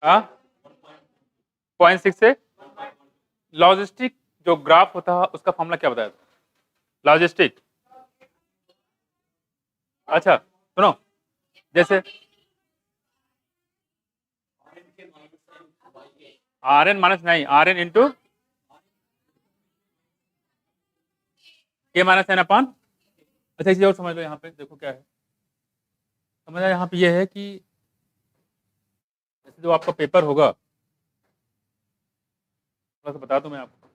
हाँ 0.6 से लॉजिस्टिक जो ग्राफ होता है उसका फॉर्मूला क्या बताया था लॉजिस्टिक। अच्छा सुनो, जैसे आर एन माइनस नहीं, आर एन इंटू के माइनस एन अपॉन। अच्छा एक चीज और समझ लो, यहाँ पे देखो क्या है, समझ यहाँ पे ये है कि जैसे जो आपका पेपर होगा, थोड़ा सा बता दूं मैं आपको।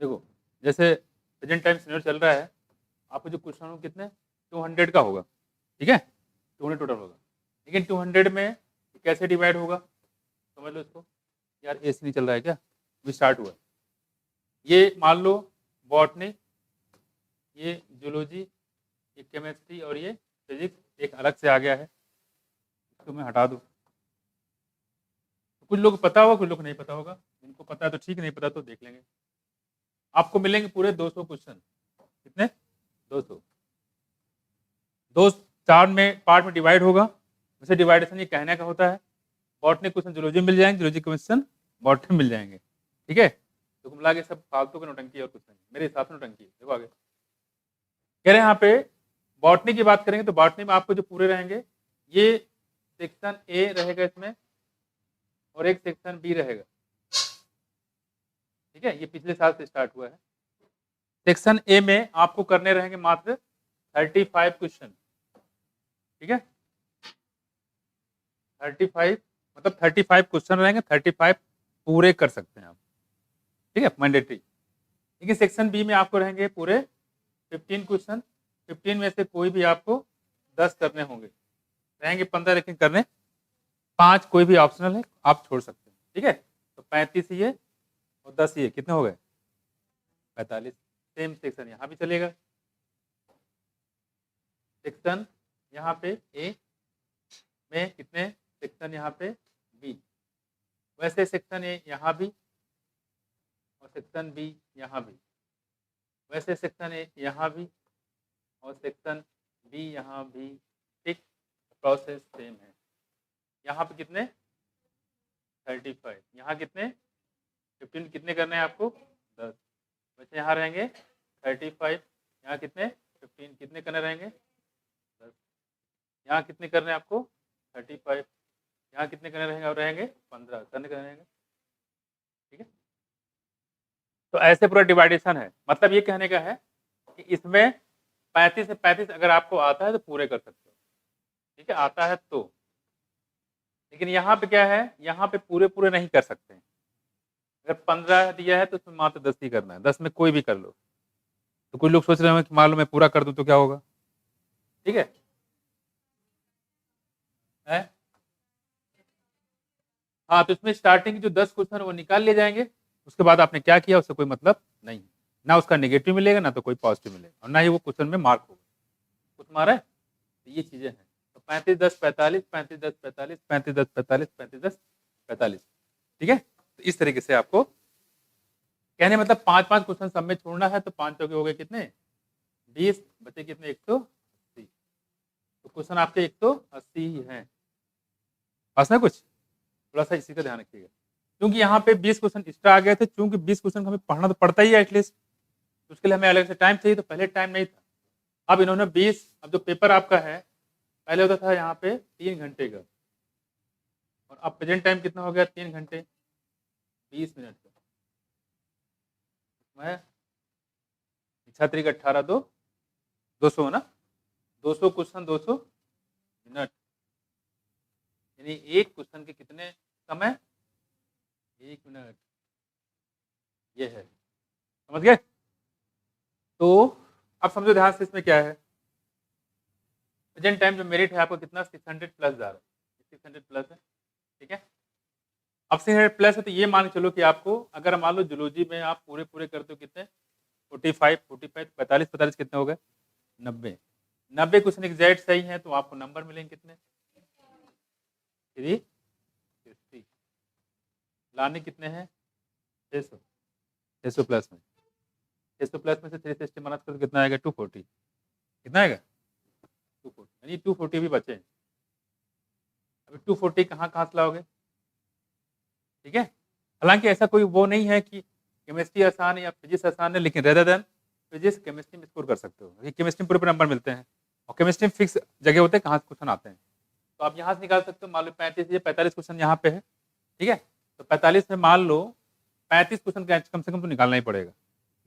देखो जैसे प्रेजेंट टाइम सिनेरियो चल रहा है, आपको जो क्वेश्चन हो कितने 200 का होगा, ठीक है 200 टोटल होगा, लेकिन 200 में कैसे डिवाइड होगा समझ लो इसको। यार एसी नहीं चल रहा है क्या, अभी स्टार्ट हुआ है। ये मान लो बॉटनी, ये जूलॉजी, ये केमिस्ट्री और ये फिजिक्स एक अलग से आ गया है, इसको मैं हटा दूँ। कुछ लोग पता होगा, कुछ लोग नहीं पता होगा, जिनको पता है तो ठीक, नहीं पता तो देख लेंगे। आपको मिलेंगे पूरे 200 क्वेश्चन। कितने 200, दो चार में पार्ट में डिवाइड होगा। वैसे डिवाइडेशन ये कहने का होता है। बॉटनी क्वेश्चन जूलॉजी मिल जाएंगे, जूलॉजी क्वेश्चन बॉटनी मिल जाएंगे, ठीक है। तो मिला के सब फालतू के नोटंकी और कुछ नहीं, मेरे हिसाब से नोटंकी है। देखो आगे कह रहे हैं यहाँ पे बॉटनी की बात करेंगे तो बॉटनी में आपको जो पूरे रहेंगे, ये सेक्शन ए रहेगा इसमें और एक सेक्शन बी रहेगा, ठीक है। ये पिछले साल से स्टार्ट हुआ है। सेक्शन ए में आपको करने रहेंगे मात्र 35 क्वेश्चन, ठीक है 35, मतलब 35 क्वेश्चन रहेंगे, 35 पूरे कर सकते हैं आप, ठीक है मैंडेटरी। लेकिन सेक्शन बी में आपको रहेंगे पूरे 15 क्वेश्चन, 15 में से कोई भी आपको 10 करने होंगे, रहेंगे 15 लेकिन करने 5 कोई भी ऑप्शनल है, आप छोड़ सकते हैं, ठीक है। तो 35 ये और 10 ये कितने हो गए 45। सेम सेक्शन यहाँ भी चलेगा, सेक्शन यहाँ पे ए में कितने, सेक्शन यहाँ पे बी, वैसे सेक्शन ए यहाँ भी और सेक्शन बी यहाँ भी, वैसे सेक्शन ए यहाँ भी और सेक्शन बी यहाँ भी, ठीक। प्रोसेस सेम है। यहाँ पे कितने 35, यहाँ कितने 15, कितने करने हैं आपको 10, वैसे यहाँ रहेंगे 35, यहाँ कितने 15, कितने करने रहेंगे 10, यहाँ कितने करने हैं आपको 35, यहाँ कितने करने रहेंगे और रहेंगे 15 करने करने रहेंगे, ठीक है। तो ऐसे पूरा डिवाइडेशन है, मतलब ये कहने का है कि इसमें 35 से 35 अगर आपको आता है तो पूरे कर सकते हो, ठीक है आता है तो। लेकिन यहाँ पे क्या है, यहाँ पे पूरे पूरे नहीं कर सकते हैं। अगर 15 दिया है तो उसमें मात्र 10 ही करना है, 10 में कोई भी कर लो। तो कुछ लोग सोच रहे होंगे कि मान लो मैं पूरा कर दूं तो क्या होगा, ठीक है? हाँ तो इसमें स्टार्टिंग की जो 10 क्वेश्चन वो निकाल लिए जाएंगे, उसके बाद आपने क्या किया उससे कोई मतलब नहीं, ना उसका नेगेटिव मिलेगा ना तो कोई पॉजिटिव मिलेगा, और ना ही वो क्वेश्चन में मार्क होगा। कुछ मारा है, तो ये चीजें हैं। तो 35 10 45, 35 10 45, 35 10 45, 35 10 45, ठीक है। तो इस तरीके से आपको कहने मतलब 5 5 क्वेश्चन सब में छोड़ना है, तो 5 चौके हो गए कितने 20, बचे कितने 180। तो क्वेश्चन आपके 180 ही हैं, पास में कुछ थोड़ा सा इसी का ध्यान रखिएगा। क्योंकि यहाँ पे 20 क्वेश्चन एक्स्ट्रा आ गए थे, क्योंकि 20 क्वेश्चन हमें पढ़ना तो पड़ता ही है एटलीस्ट, उसके लिए हमें अलग से टाइम चाहिए, तो पहले टाइम नहीं था। अब इन्होंने 20, अब जो पेपर आपका है पहले होता था यहाँ पे 3 घंटे का, और अब प्रेजेंट टाइम कितना हो गया 3 घंटे 20 मिनट का। मैं छात्री का 18 2 200 ना, 200 क्वेश्चन 200 मिनट, यानी एक क्वेश्चन के कितने समय 1 मिनट, ये है, समझ गए। तो अब समझो ध्यान से इसमें क्या है, प्रेजेंट टाइम जो मेरिट है आपको कितना 600 प्लस जा रहा है, 600 प्लस है, ठीक है। अब 600 प्लस है तो ये मान के चलो कि आपको अगर मान लो जूलॉजी में आप पूरे पूरे करते हो कितने 45 45 45 45 कितने हो गए 90, 90 क्वेश्चन एग्जैक्ट सही है तो आपको नंबर मिलेंगे कितने 360, लाने कितने हैं 600, 600 प्लस में, 600 प्लस में से 360 माइनस कर तो कितना आएगा 240, कितना आएगा 240, यानी 240 भी बचे हैं। अभी 240 कहाँ कहाँ से लाओगे? ठीक है, हालांकि ऐसा कोई वो नहीं है कि केमिस्ट्री आसान है या फिजिक्स आसान है, लेकिन रेदर देन फिजिक्स केमिस्ट्री में स्कोर कर सकते हो, क्योंकि केमिस्ट्री में पूरे पूरे नंबर मिलते हैं और केमिस्ट्री में फिक्स जगह होते हैं कहाँ से क्वेश्चन आते हैं। तो आप यहाँ से निकाल सकते हो, मान लो 35 या 45 क्वेश्चन यहाँ पे है, ठीक है, तो 45 में मान लो 35 क्वेश्चन कम से कम तो निकालना ही पड़ेगा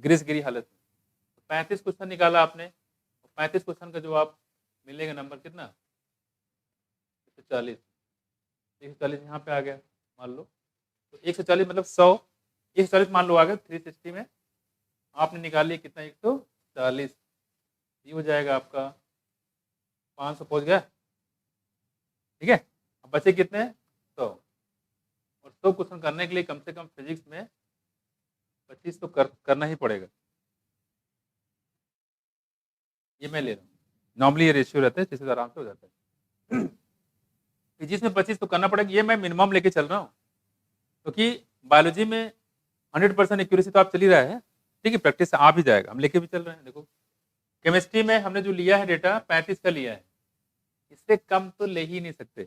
गिरीश गिरी हालत में। तो 35 क्वेश्चन निकाला आपने, 35 क्वेश्चन का जवाब मिलेगा नंबर कितना? 140। 140 यहाँ पे आ गया मान लो, तो 140 मतलब 100, 140 मान लो आ गया, 360 में आपने निकाल लिया कितना? 140। ये हो जाएगा आपका 500 पहुँच गया, ठीक है। अब बचे कितने? 100, और 100 क्वेश्चन करने के लिए कम से कम फिजिक्स में 25 तो करना ही पड़ेगा। ये मैं ले रहा हूँ, नॉर्मली ये रेशियो रहता है, जिससे आराम से हो जाता है। फिजिक्स में 25 तो करना पड़ेगा, ये मैं मिनिमम लेके चल रहा हूँ, क्योंकि बायोलॉजी में 100% एक्यूरेसी तो आप चल ही रहा है, ठीक है, प्रैक्टिस से आ भी जाएगा, हम लेके भी चल रहे हैं। देखो केमिस्ट्री में हमने जो लिया है डेटा 35 का लिया है, इससे कम तो ले ही नहीं सकते,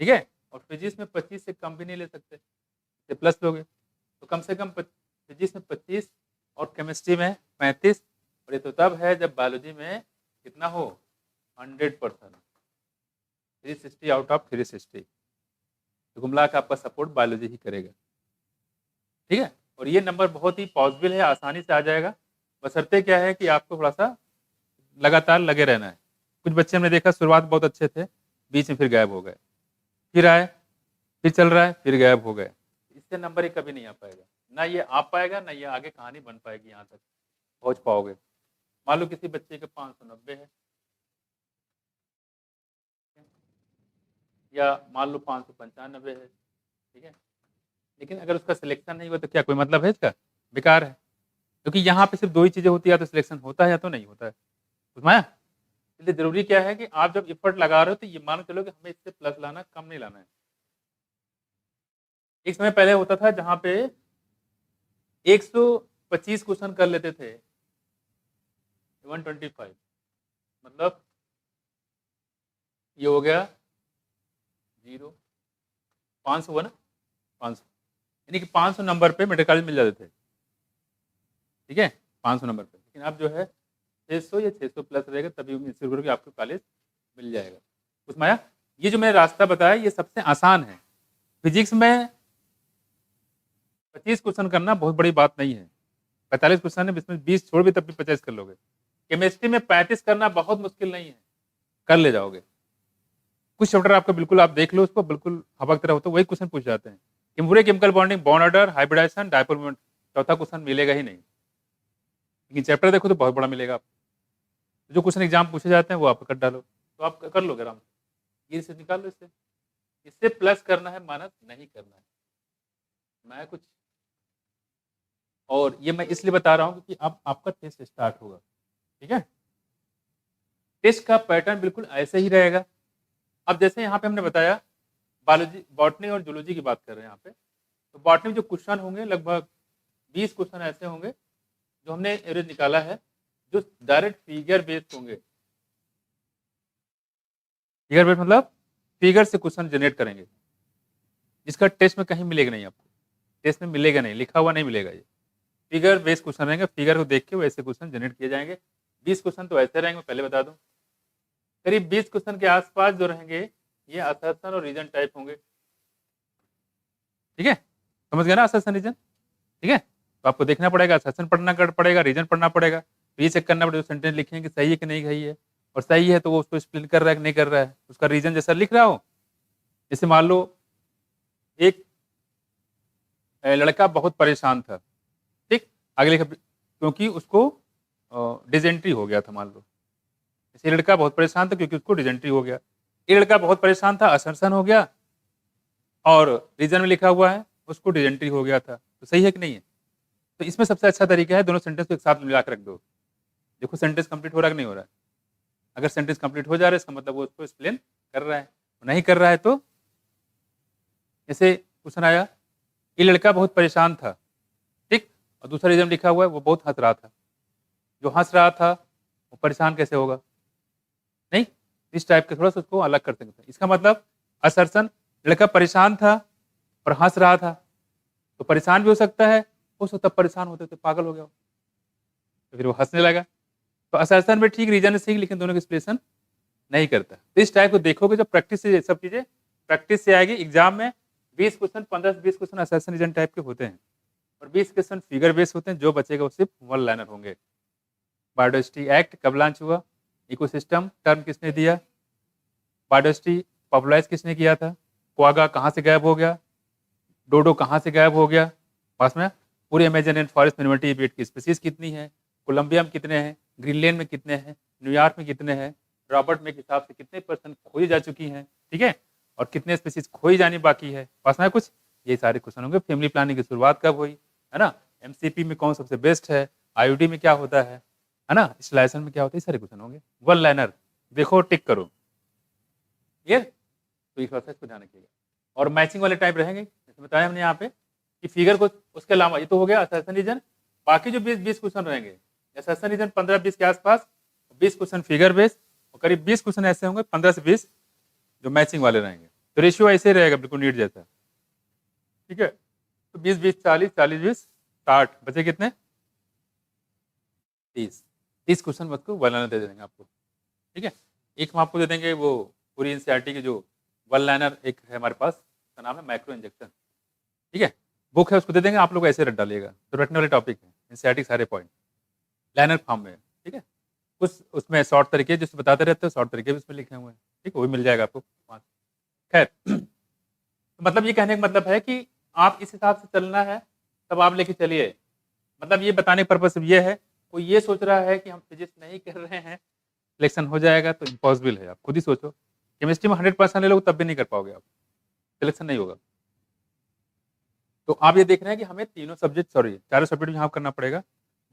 ठीक है, और फिजिक्स में 25 से कम भी नहीं ले सकते, इससे प्लस लोगे तो कम से कम फिजिक्स में 25 और केमिस्ट्री में 35, और ये तो तब है जब बायोलॉजी में कितना हो? 100%, 360 आउट ऑफ 360। तो घुमला के आपका सपोर्ट बायोलॉजी ही करेगा, ठीक है। और ये नंबर बहुत ही पॉसिबल है, आसानी से आ जाएगा, बशर्ते क्या है कि आपको थोड़ा सा लगातार लगे रहना है। कुछ बच्चे हमने देखा शुरुआत बहुत अच्छे थे, बीच में फिर गायब हो गए, फिर आए, फिर चल रहा है, फिर गायब हो गए, इससे नंबर ही कभी नहीं आ पाएगा, ना ये आ पाएगा, ना ये आगे कहानी बन पाएगी, यहाँ तक पहुँच पाओगे। मान लो किसी बच्चे के 590 है, या मान लो 595 है, ठीक है, लेकिन अगर उसका सिलेक्शन नहीं हुआ तो क्या कोई मतलब है इसका? बेकार है, क्योंकि यहाँ पे सिर्फ दो ही चीजें होती है, या तो सिलेक्शन होता है या तो नहीं होता है, समझाया? इसलिए जरूरी क्या है कि आप जब एफर्ट लगा रहे हो तो ये मान चलो कि हमें इससे प्लस लाना, कम नहीं लाना है। एक समय पहले होता था जहां पे 125 क्वेश्चन कर लेते थे, 125 मतलब ये हो गया 0, 500 हुआ ना, 500, यानी कि 500 नंबर पे मेडिकल कॉलेज मिल जाते थे, ठीक है, 500 नंबर पे। लेकिन अब जो है 600 या 600 प्लस रहेगा, तभी उम्मीद से करो कि आपको कॉलेज मिल जाएगा। उसमें आया, ये जो मैंने रास्ता बताया ये सबसे आसान है। फिजिक्स में 25 क्वेश्चन करना बहुत बड़ी बात नहीं है, 45 क्वेश्चन है, इसमें 20 छोड़ भी तब भी 50 कर लोगे। केमिस्ट्री में 35 करना बहुत मुश्किल नहीं है, कर ले जाओगे। कुछ चैप्टर आपका बिल्कुल आप देख लो उसको, बिल्कुल हवा की तरह होता है, वही क्वेश्चन पूछ जाते हैं कि पूरे chemical bonding, bond order, hybridization, dipole moment, चौथा क्वेश्चन मिलेगा ही नहीं। लेकिन चैप्टर देखो तो बहुत बड़ा मिलेगा आपको, जो क्वेश्चन एग्जाम पूछे जाते हैं वो आप कर डालो, तो आप कर लोगे आराम से, ये से निकाल लो, इससे प्लस करना है, माइनस नहीं करना है। मैं कुछ और ये मैं इसलिए बता रहा हूँ क्योंकि अब आपका टेस्ट स्टार्ट होगा, ठीक है। टेस्ट का पैटर्न बिल्कुल ऐसे ही रहेगा। अब जैसे यहाँ पे हमने बताया बायोलॉजी, बॉटनी और जूलॉजी की बात कर रहे हैं यहाँ पे, तो बॉटनी में जो क्वेश्चन होंगे लगभग 20 क्वेश्चन ऐसे होंगे जो हमने एवरेज निकाला है, जो डायरेक्ट फिगर बेस्ड होंगे। फिगर बेस्ड मतलब फिगर से क्वेश्चन जनरेट करेंगे, जिसका टेस्ट में कहीं मिलेगा नहीं, आपको टेस्ट में मिलेगा नहीं, लिखा हुआ नहीं मिलेगा। ये फिगर बेस्ड क्वेश्चन रहेंगे, फिगर को देख के वैसे क्वेश्चन जनरेट किए जाएंगे। 20 क्वेश्चन तो ऐसे रहेंगे, पहले बता दूं। करीब 20 क्वेश्चन के आसपास जो रहेंगे ये असर्शन और रीजन टाइप होंगे, ठीक है, समझ गए ना, असर्शन रीजन, ठीक है। तो आपको देखना पड़ेगा, असर्शन पढ़ना पड़ेगा, रीजन पढ़ना पड़ेगा, तो ये चेक करना पड़ेगा सेंटेंस लिखे कि सही है कि नहीं सही है, और सही है तो वो उसको एक्सप्लेन कर रहा है कि नहीं कर रहा है, उसका रीजन जैसा लिख रहा हो। जैसे मान लो एक लड़का बहुत परेशान था, ठीक, आगे लिखा क्योंकि उसको डिजेंट्री हो गया था, मान लो इसे लड़का बहुत परेशान था क्योंकि उसको डिजेंट्री हो गया। ये लड़का बहुत परेशान था, असर्शन हो गया, और रीजन में लिखा हुआ है उसको डिजेंट्री हो गया था, तो सही है कि नहीं है? तो इसमें सबसे अच्छा तरीका है दोनों सेंटेंस को एक साथ मिला कर रख दो, देखो सेंटेंस कंप्लीट हो रहा है कि नहीं हो रहा है। अगर सेंटेंस कंप्लीट हो जा रहा है इसका मतलब वो उसको एक्सप्लेन कर रहा है, नहीं कर रहा है तो जैसे क्वेश्चन आया, ये लड़का बहुत परेशान था, ठीक, और दूसरा रीजन लिखा हुआ है वो बहुत हंस रहा था। जो हंस रहा था वो परेशान कैसे होगा? नहीं, इस टाइप के थोड़ा सा उसको अलग कर सकते हैं। इसका मतलब असर्शन, लड़का परेशान था और हंस रहा था, तो परेशान भी हो सकता है, हो सकता परेशान होते तो पागल हो गया हो, तो फिर वो हंसने लगा। तो असर्शन में ठीक रीजन सीख, लेकिन दोनों की एक्सप्लेनेशन नहीं करता। तो इस टाइप को देखोगे, जब प्रैक्टिस से ये सब चीजें प्रैक्टिस से आएगी। एग्जाम में 20 क्वेश्चन, 15 से 20 क्वेश्चन असर्शन रीजन टाइप के होते हैं और 20 क्वेश्चन फिगर बेस होते हैं। जो बचेगा वो सिर्फ वन लाइनर होंगे। बायोडाइवर्सिटी एक्ट कब लॉन्च हुआ, इकोसिस्टम टर्म किसने दिया, बायोडाइवर्सिटी पॉपुलराइज किसने किया था, क्वागा कहाँ से गायब हो गया, डोडो कहाँ से गायब हो गया, पास में पूरे अमेजन एंड फॉरेस्ट में इन्वर्टिब्रेट की स्पीसीज कितनी है, कोलंबिया में कितने हैं, ग्रीनलैंड में कितने हैं, न्यूयॉर्क में कितने हैं, रॉबर्ट में के हिसाब से कितने % खोई जा चुकी हैं, ठीक है, और कितने स्पीसीज खोई जानी बाकी है, पास में कुछ ये सारे क्वेश्चन होंगे। फैमिली प्लानिंग की शुरुआत कब हुई, है ना, एमसीपी में कौन सबसे बेस्ट है, आईयूडी में क्या होता है ना, स्लाइसन में क्या होता है, ये सारे क्वेश्चन होंगे। वन लाइनर देखो, टिक करो, क्लियर। तो इस प्रोसेस को ध्यान रखिएगा। और मैचिंग वाले टाइप रहेंगे, जैसे बताया हमने यहाँ पे कि फिगर को, उसके अलावा ये तो हो गया असर्शन रीजन। बाकी जो 20 क्वेश्चन रहेंगे, असर्शन रीजन 15-20 के आसपास, 20 क्वेश्चन फिगर बेस, और करीब 20 क्वेश्चन ऐसे होंगे 15 से 20 जो मैचिंग वाले रहेंगे। तो रेशियो ऐसे ही रहेगा, बिल्कुल नीट जैसा, ठीक है। तो 20-20, 40, 40-20, 60, बचे कितने, 30 क्वेश्चन बस को वन लाइनर दे देंगे आपको, ठीक है। एक हम आपको दे देंगे वो पूरी एनसीईआरटी की जो वन लाइनर एक है हमारे पास, उसका नाम है माइक्रो इंजेक्शन, ठीक है, बुक है, उसको दे देंगे। आप लोग ऐसे रट डालिएगा, तो रटने वाले टॉपिक है एनसीईआरटी सारे पॉइंट लाइनर फॉर्म में, ठीक है। कुछ उसमें शॉर्ट तरीके जिससे बताते रहते हो, शॉर्ट तरीके भी उसमें लिखे हुए हैं, ठीक है, वो भी मिल जाएगा आपको। खैर, तो मतलब ये कहने का मतलब है कि आप इस हिसाब से चलना है, तब आप लेके चलिए। मतलब ये बताने का पर्पस ये है, कोई ये सोच रहा है कि हम फिजिक्स नहीं कर रहे हैं, सिलेक्शन हो जाएगा, तो इम्पॉसिबल है। आप खुद ही सोचो, केमिस्ट्री में 100% ले लो तब भी नहीं कर पाओगे आप, सिलेक्शन नहीं होगा। तो आप ये देख रहे हैं कि हमें तीनों सब्जेक्ट, सॉरी चारों सब्जेक्ट यहाँ करना पड़ेगा।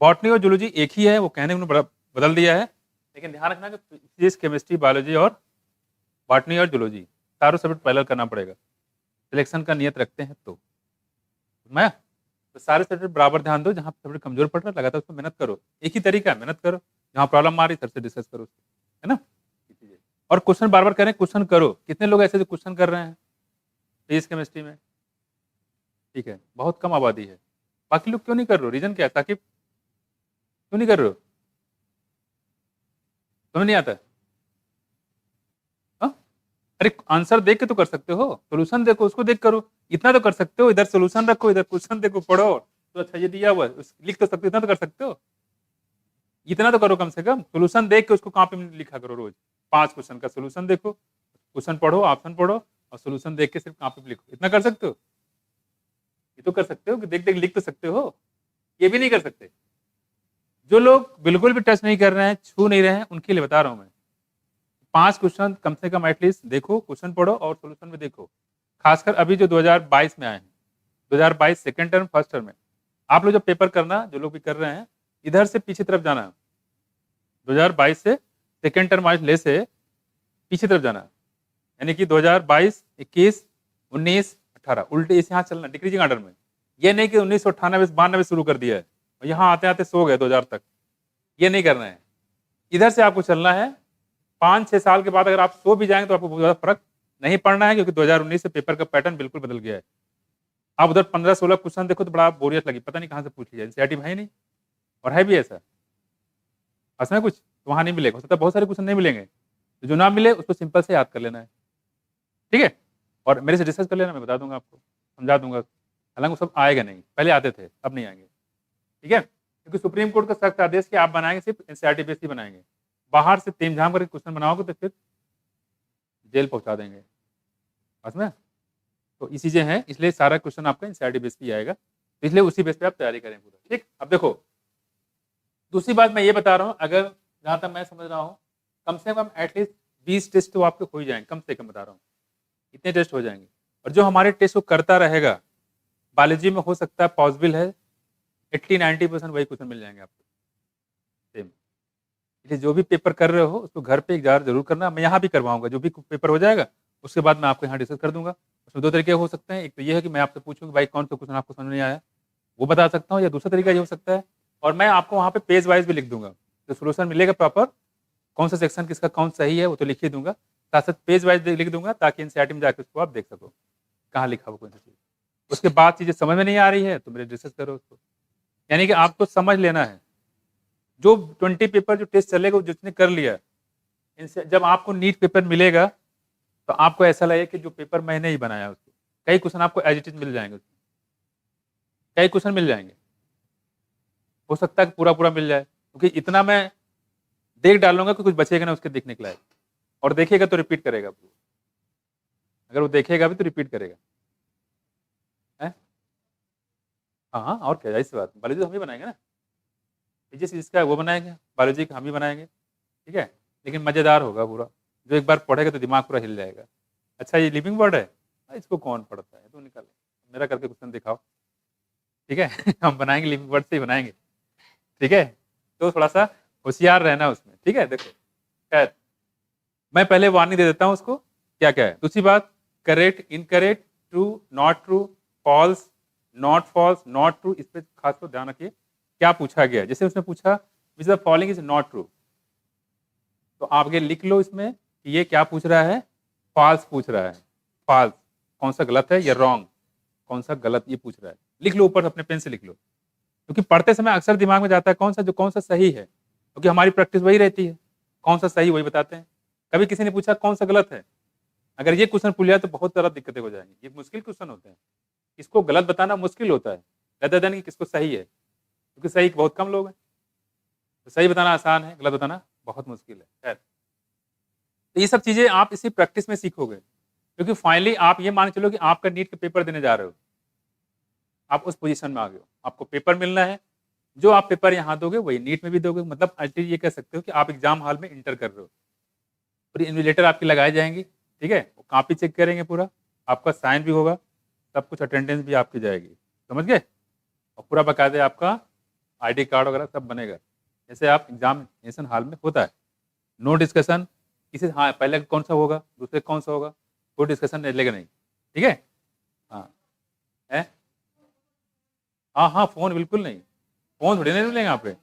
बॉटनी और जूलॉजी एक ही है, वो कहने में बड़ा बदल दिया है, लेकिन ध्यान रखना कि फिजिक्स, केमिस्ट्री, बायोलॉजी और बॉटनी और जूलॉजी चारों सब्जेक्ट पैरेलल करना पड़ेगा। सिलेक्शन का नियत रखते हैं तो मैं, तो सारे सब्जेक्ट बराबर ध्यान दो। जहाँ सब्जेक्ट कमजोर पड़ रहा है लगातार उसमें मेहनत करो, एक ही तरीका है, मेहनत करो। जहाँ प्रॉब्लम आ रही सर से डिस्कस करो, है ना। और क्वेश्चन बार बार करें, क्वेश्चन करो। कितने लोग ऐसे जो क्वेश्चन कर रहे हैं फिजिक्स केमिस्ट्री में, ठीक है, बहुत कम आबादी है। बाकी लोग क्यों नहीं कर रहे हो, रीजन क्या है, ताकि क्यों नहीं कर रहे हो, तुम्हें नहीं आता है? अरे आंसर देख के तो कर सकते हो, सोल्यूशन देखो, उसको देख करो, इतना तो कर सकते हो। इधर सोल्यूशन रखो, इधर क्वेश्चन देखो, पढ़ो, तो अच्छा ये दिया हुआ है लिख तो सकते हो, इतना तो कर सकते हो, इतना तो करो। कम से कम सोल्यूशन देख के उसको कॉपी में लिखा करो, रोज 5 क्वेश्चन का सोल्यूशन देखो, क्वेश्चन पढ़ो, ऑप्शन पढ़ो, और सोल्यूशन देख के सिर्फ कॉपी में लिखो। इतना कर सकते हो, ये तो कर सकते हो कि देख देख लिख तो सकते हो, ये भी नहीं कर सकते। जो लोग बिल्कुल भी टच नहीं कर रहे हैं, छू नहीं रहे हैं, उनके लिए बता रहा हूं मैं। 5 क्वेश्चन कम से कम एटलीस्ट देखो, क्वेश्चन पढ़ो और सोल्यूशन में देखो। खासकर अभी जो 2022 में आए हैं, 2022 सेकेंड टर्म फर्स्ट टर्म में, आप लोग जब पेपर करना, जो लोग भी कर रहे हैं, इधर से पीछे तरफ जाना है। 2022 से सेकेंड टर्म आज ले से पीछे तरफ जाना है, यानी कि 2022, 21, 19, 18 उल्टे इस यहाँ चलना डिक्रीजिंग ऑर्डर में। ये नहीं कि 1998 92 शुरू कर दिया है और यहाँ आते आते सो गए 2000 तक, ये नहीं करना है। इधर से आपको चलना है। 5-6 साल के बाद अगर आप सो भी जाएंगे तो आपको बहुत ज्यादा फर्क नहीं पड़ना है, क्योंकि 2019 से पेपर का पैटर्न बिल्कुल बदल गया है। आप उधर 15-16 क्वेश्चन देखो तो बड़ा बोरियत लगी, पता नहीं कहाँ से पूछ लिया, एनसीईआरटी में है नहीं, और है भी ऐसा असम कुछ तो वहाँ नहीं मिलेगा। हो सकता है बहुत सारे क्वेश्चन नहीं मिलेंगे, तो जो ना मिले उसको सिंपल से याद कर लेना है, ठीक है। और मेरे से डिस्कस कर लेना, मैं बता दूंगा आपको, समझा दूंगा। हालांकि वो सब आएगा नहीं, पहले आते थे, अब नहीं आएंगे, ठीक है। क्योंकि सुप्रीम कोर्ट का सख्त आदेश कि आप बनाएंगे सिर्फ एनसीईआरटी बेस ही बनाएंगे, बाहर से तीम झाम करके क्वेश्चन बनाओगे तो फिर जेल पहुंचा देंगे, समझ में। तो ये चीजें हैं, इसलिए सारा क्वेश्चन आपका एनसीईआरटी बेस पे आएगा, तो इसलिए उसी बेस पे आप तैयारी करें पूरा, ठीक। अब देखो दूसरी बात मैं ये बता रहा हूँ, अगर जहाँ तक मैं समझ रहा हूँ, कम से कम एटलीस्ट 20 टेस्ट तो आपके हो ही जाएंगे, कम से कम बता रहा हूँ, इतने टेस्ट हो जाएंगे। और जो हमारे टेस्ट को करता रहेगा, बायोलॉजी में हो सकता है पॉसिबल है 80-90% वही क्वेश्चन मिल जाएंगे आपको सेम। इसलिए जो भी पेपर कर रहे हो उसको घर पे एक बार जरूर करना। मैं यहाँ भी करवाऊंगा, जो भी पेपर हो जाएगा उसके बाद मैं आपको यहाँ डिस्कस कर दूंगा। उसमें 2 तरीके हो सकते हैं, एक तो ये है कि मैं आपसे पूछूंगा भाई कौन सा क्वेश्चन आपको समझ नहीं आया, वो बता सकता हूँ, या दूसरा तरीका ये हो सकता है, और मैं आपको वहाँ पे पेज वाइज भी लिख दूंगा, तो सोल्यूशन मिलेगा प्रॉपर, कौन सा सेक्शन किसका कौन सही है वो तो लिख ही दूंगा, साथ साथ पेज वाइज लिख दूंगा ताकि एनसीईआरटी में जाकर उसको आप देख सको कहाँ लिखा हुआ कौन सी चीज़। उसके बाद चीज़ें समझ में नहीं आ रही है तो मेरे डिस्कस करो उसको। यानी कि आपको समझ लेना है जो 20 पेपर जो टेस्ट चलेगा जिसने कर लिया, इनसे जब आपको नीट पेपर मिलेगा तो आपको ऐसा लगेगा कि जो पेपर मैंने ही बनाया उसको। कई क्वेश्चन आपको एज इट इज मिल जाएंगे उसमें, कई क्वेश्चन मिल जाएंगे, हो सकता है कि पूरा पूरा मिल जाए क्योंकि इतना मैं देख डालूंगा कि कुछ बचेगा ना उसके देखने के लायक, और देखेगा तो रिपीट करेगा। अगर वो देखेगा भी तो रिपीट करेगा है? हाँ हाँ, और क्या, ऐसी बात। बायोलॉजी तो हम ही बनाएंगे ना, फिजिक्स जिसका है वो बनाएंगे, बायोलॉजी का हम ही बनाएंगे, ठीक है। लेकिन मज़ेदार होगा पूरा, जो एक बार पढ़ेगा तो दिमाग पूरा हिल जाएगा। अच्छा ये लिविंग वर्ड है, इसको कौन पढ़ता है, तो निकाल मेरा करके क्वेश्चन दिखाओ, ठीक है। हम बनाएंगे लिविंग वर्ड से ही बनाएंगे, ठीक है। तो थोड़ा सा होशियार रहना उसमें, ठीक है। देखो खैर मैं पहले वार्निंग दे देता हूँ उसको क्या क्या है। दूसरी बात, correct, incorrect, true, not true, false, not false, not true, इस पर खास कर ध्यान रखिए क्या पूछा गया है। जैसे उसने पूछा which the following is not true, तो आप ये लिख लो इसमें कि ये क्या पूछ रहा है, फॉल्स पूछ रहा है। फॉल्स कौन सा गलत है या रॉन्ग कौन सा गलत ये पूछ रहा है, लिख लो ऊपर अपने पेन से लिख लो, क्योंकि पढ़ते समय अक्सर दिमाग में जाता है कौन सा सही है, क्योंकि हमारी प्रैक्टिस वही रहती है, कौन सा सही वही बताते हैं। कभी किसी ने पूछा कौन सा गलत है, अगर ये क्वेश्चन पूछ लिया तो बहुत सारा दिक्कतें हो जाएंगी। ये मुश्किल क्वेश्चन होते हैं, इसको गलत बताना मुश्किल होता है rather than कि किसको सही है, क्योंकि सही बहुत कम लोग हैं। तो सही बताना आसान है, गलत बताना बहुत मुश्किल है। खैर तो ये सब चीजें आप इसी प्रैक्टिस में सीखोगे, क्योंकि फाइनली आप ये मान चलो कि आपका नीट का पेपर देने जा रहे हो, आप उस पोजीशन में आ गए हो, आपको पेपर मिलना है, जो आप पेपर यहाँ दोगे वही नीट में भी दोगे। मतलब अल्टीमेटली ये कह सकते हो कि आप एग्जाम हॉल में इंटर कर रहे हो, पूरी इन्विजिलेटर आपकी लगाई जाएंगी, ठीक है। वो कॉपी चेक करेंगे, पूरा आपका साइन भी होगा, सब कुछ, अटेंडेंस भी आपकी जाएगी, समझ गए। और पूरा बकायदे आपका आईडी कार्ड वगैरह सब बनेगा, जैसे आप एग्जामिनेशन हॉल में होता है। नो डिस्कशन किसी, हाँ पहले कौन सा होगा दूसरे कौन सा होगा, कोई डिस्कशन लेगा नहीं, ठीक है। हाँ है, हाँ हाँ, फोन बिल्कुल नहीं, फोन थोड़ी नहीं मिलेंगे यहाँ पे।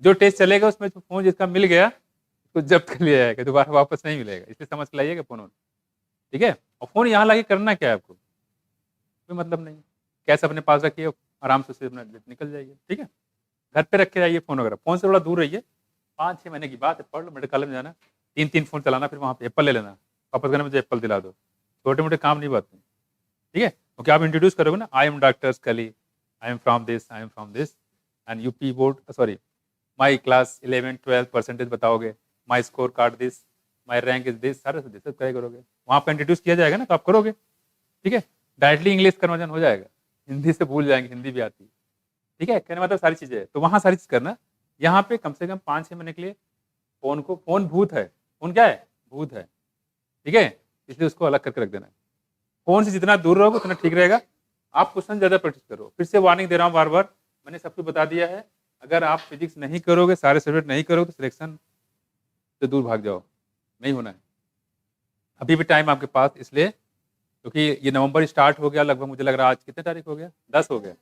जो टेस्ट चलेगा उसमें फोन जिसका मिल गया उसको जब्त कर लिया जाएगा, दोबारा वापस नहीं मिलेगा, इसलिए समझ के लाइएगा फोन, ठीक है। और फोन यहाँ लाके करना क्या है आपको, कोई मतलब नहीं, कैसे अपने पास रखिए, आराम से अपना निकल जाइए, ठीक है। घर पे रख के जाइए फोन वगैरह, फोन से थोड़ा दूर रहिए। 5-6 महीने की बात है, पढ़ लो, मेडिकल में जाना, 3-3 फोन चलाना, फिर वहाँ पे एप्पल ले लेना, वापस करने मुझे एप्पल दिला दो, छोटे मोटे काम नहीं बात नहीं, ठीक है। क्योंकि आप इंट्रोड्यूस करोगे ना, आई am doctor Kali, I am from this and UP board, sorry my class 11-12 percentage बताओगे, my score card this, my rank is this, सारे सब क्या करोगे, वहाँ पर इंट्रोड्यूस किया जाएगा ना, तो आप करोगे, ठीक है। डायरेक्टली इंग्लिश कन्वर्जन हो जाएगा, हिंदी से भूल जाएंगे, हिंदी भी आती है, ठीक है। कहने मतलब सारी चीज़ें, तो वहाँ सारी चीज़ करना। यहाँ पे कम से कम 5-6 महीने के लिए फोन भूत है, फोन क्या है, भूत है, ठीक है, इसलिए उसको अलग करके रख देना है। फोन से जितना दूर रहोगे उतना ठीक रहेगा। आप क्वेश्चन ज़्यादा प्रैक्टिस करो, फिर से वार्निंग दे रहा हूँ बार बार, मैंने सब कुछ बता दिया है। अगर आप फिजिक्स नहीं करोगे, सारे सब्जेक्ट नहीं करोगे तो सिलेक्शन से दूर भाग जाओ, नहीं होना है। अभी भी टाइम आपके पास, इसलिए क्योंकि ये नवंबर स्टार्ट हो गया लगभग, मुझे लग रहा है आज कितने तारीख हो गया, 10 हो गया,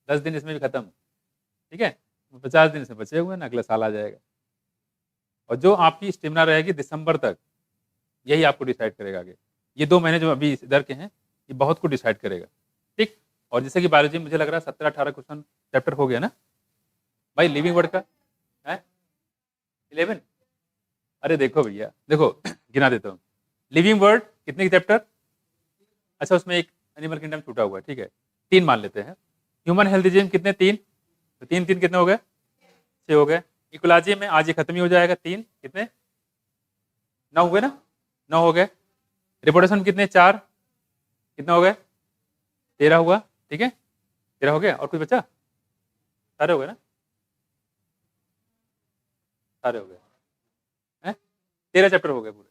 10 दिन इसमें भी खत्म, ठीक है। 50 दिन इसमें बचे हुए हैं ना, अगला साल आ जाएगा। और जो आपकी स्टेमिना रहेगी दिसंबर तक, यही आपको डिसाइड करेगा आगे। ये 2 महीने जो अभी इधर के हैं ये बहुत कुछ डिसाइड करेगा, ठीक। और जैसे कि बायोलॉजी में मुझे लग रहा है 17-18 क्वेश्चन चैप्टर हो गया ना भाई, लिविंग वर्ड का है 11। अरे देखो भैया, देखो गिना देता हूँ, लिविंग वर्ड कितने की चैप्टर, अच्छा उसमें एक एनिमल किंगडम छूटा हुआ है, ठीक है, 3 मान लेते हैं। ह्यूमन हेल्थ कितने, 3, तो 3-3 कितने हो गए, 6 हो गए। इकोलॉजी में आज ये खत्म ही हो जाएगा, 3 कितने, 9 हुए ना, 9 हो गए। रिपोर्टेशन कितने, 4, कितना हो गए, 13 हुआ, ठीक है, 13 हो गया। और कुछ बचा, सारे हो गए ना, सारे हो गए हैं, 13 चैप्टर हो गए पूरे।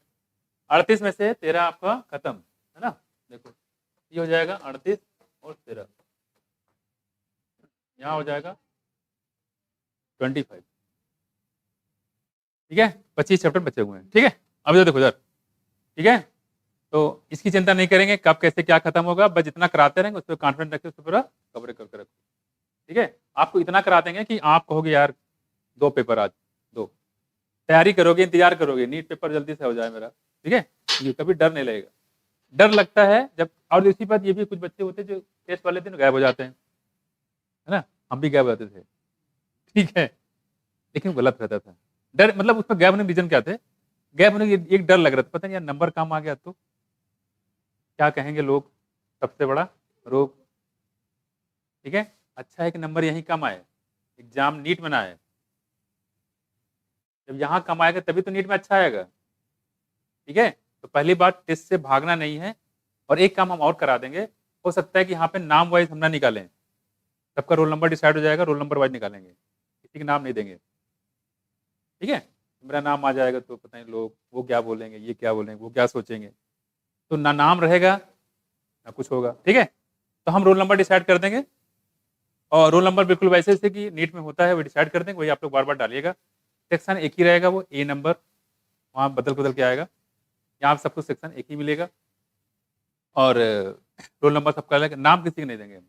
38 में से 13 आपका खत्म है ना, देखो ये हो जाएगा 38 और 13, यहाँ हो जाएगा 25, ठीक है। 25 चैप्टर बचे हुए हैं, ठीक है। अब जो देखो इधर, ठीक है, तो इसकी चिंता नहीं करेंगे कब कैसे क्या खत्म होगा, बस जितना कराते रहेंगे उस पर कॉन्फिडेंस रखिए, उस पर पूरा कवर करके रखो, ठीक है। आपको इतना करा देंगे कि आप कहोगे यार 2 पेपर आज, 2 तैयारी करोगे, इंतजार करोगे नीट पेपर जल्दी से हो जाए मेरा, ठीक है, ये कभी डर नहीं लगेगा। डर लगता है जब, और इसी बात ये भी कुछ बच्चे होते हैं जो टेस्ट वाले दिन गायब हो जाते हैं, है ना, हम भी गायब हो जाते थे, ठीक है, लेकिन गलत रहता था। डर मतलब उसमें गायब होने के रीजन क्या थे, गायब होने की एक डर लग रहा था, पता नहीं यार नंबर कम आ गया तो क्या कहेंगे लोग, सबसे बड़ा रोग, ठीक है, अच्छा है कि नंबर यहीं कम आए, एग्जाम नीट में ना आए, जब यहाँ कम आएगा तभी तो नीट में अच्छा आएगा, ठीक है। तो पहली बात टेस्ट से भागना नहीं है, और एक काम हम और करा देंगे, हो सकता है कि यहाँ पे नाम वाइज हम ना निकालें, सबका रोल नंबर डिसाइड हो जाएगा, रोल नंबर वाइज निकालेंगे, किसी के नाम नहीं देंगे, ठीक है। मेरा नाम आ जाएगा तो पता नहीं लोग वो क्या बोलेंगे, ये क्या बोलेंगे, वो क्या सोचेंगे, तो ना नाम रहेगा ना कुछ होगा, ठीक है। तो हम रोल नंबर डिसाइड कर देंगे, और रोल नंबर बिल्कुल वैसे से कि नीट में होता है वो डिसाइड कर देंगे, वही आप लोग बार बार डालिएगा। सेक्शन एक ही रहेगा, वो ए नंबर वहाँ बदल बदल के आएगा, यहाँ सबको सेक्शन एक ही मिलेगा, और रोल नंबर सबका अलग, नाम किसी को नहीं देंगे हम।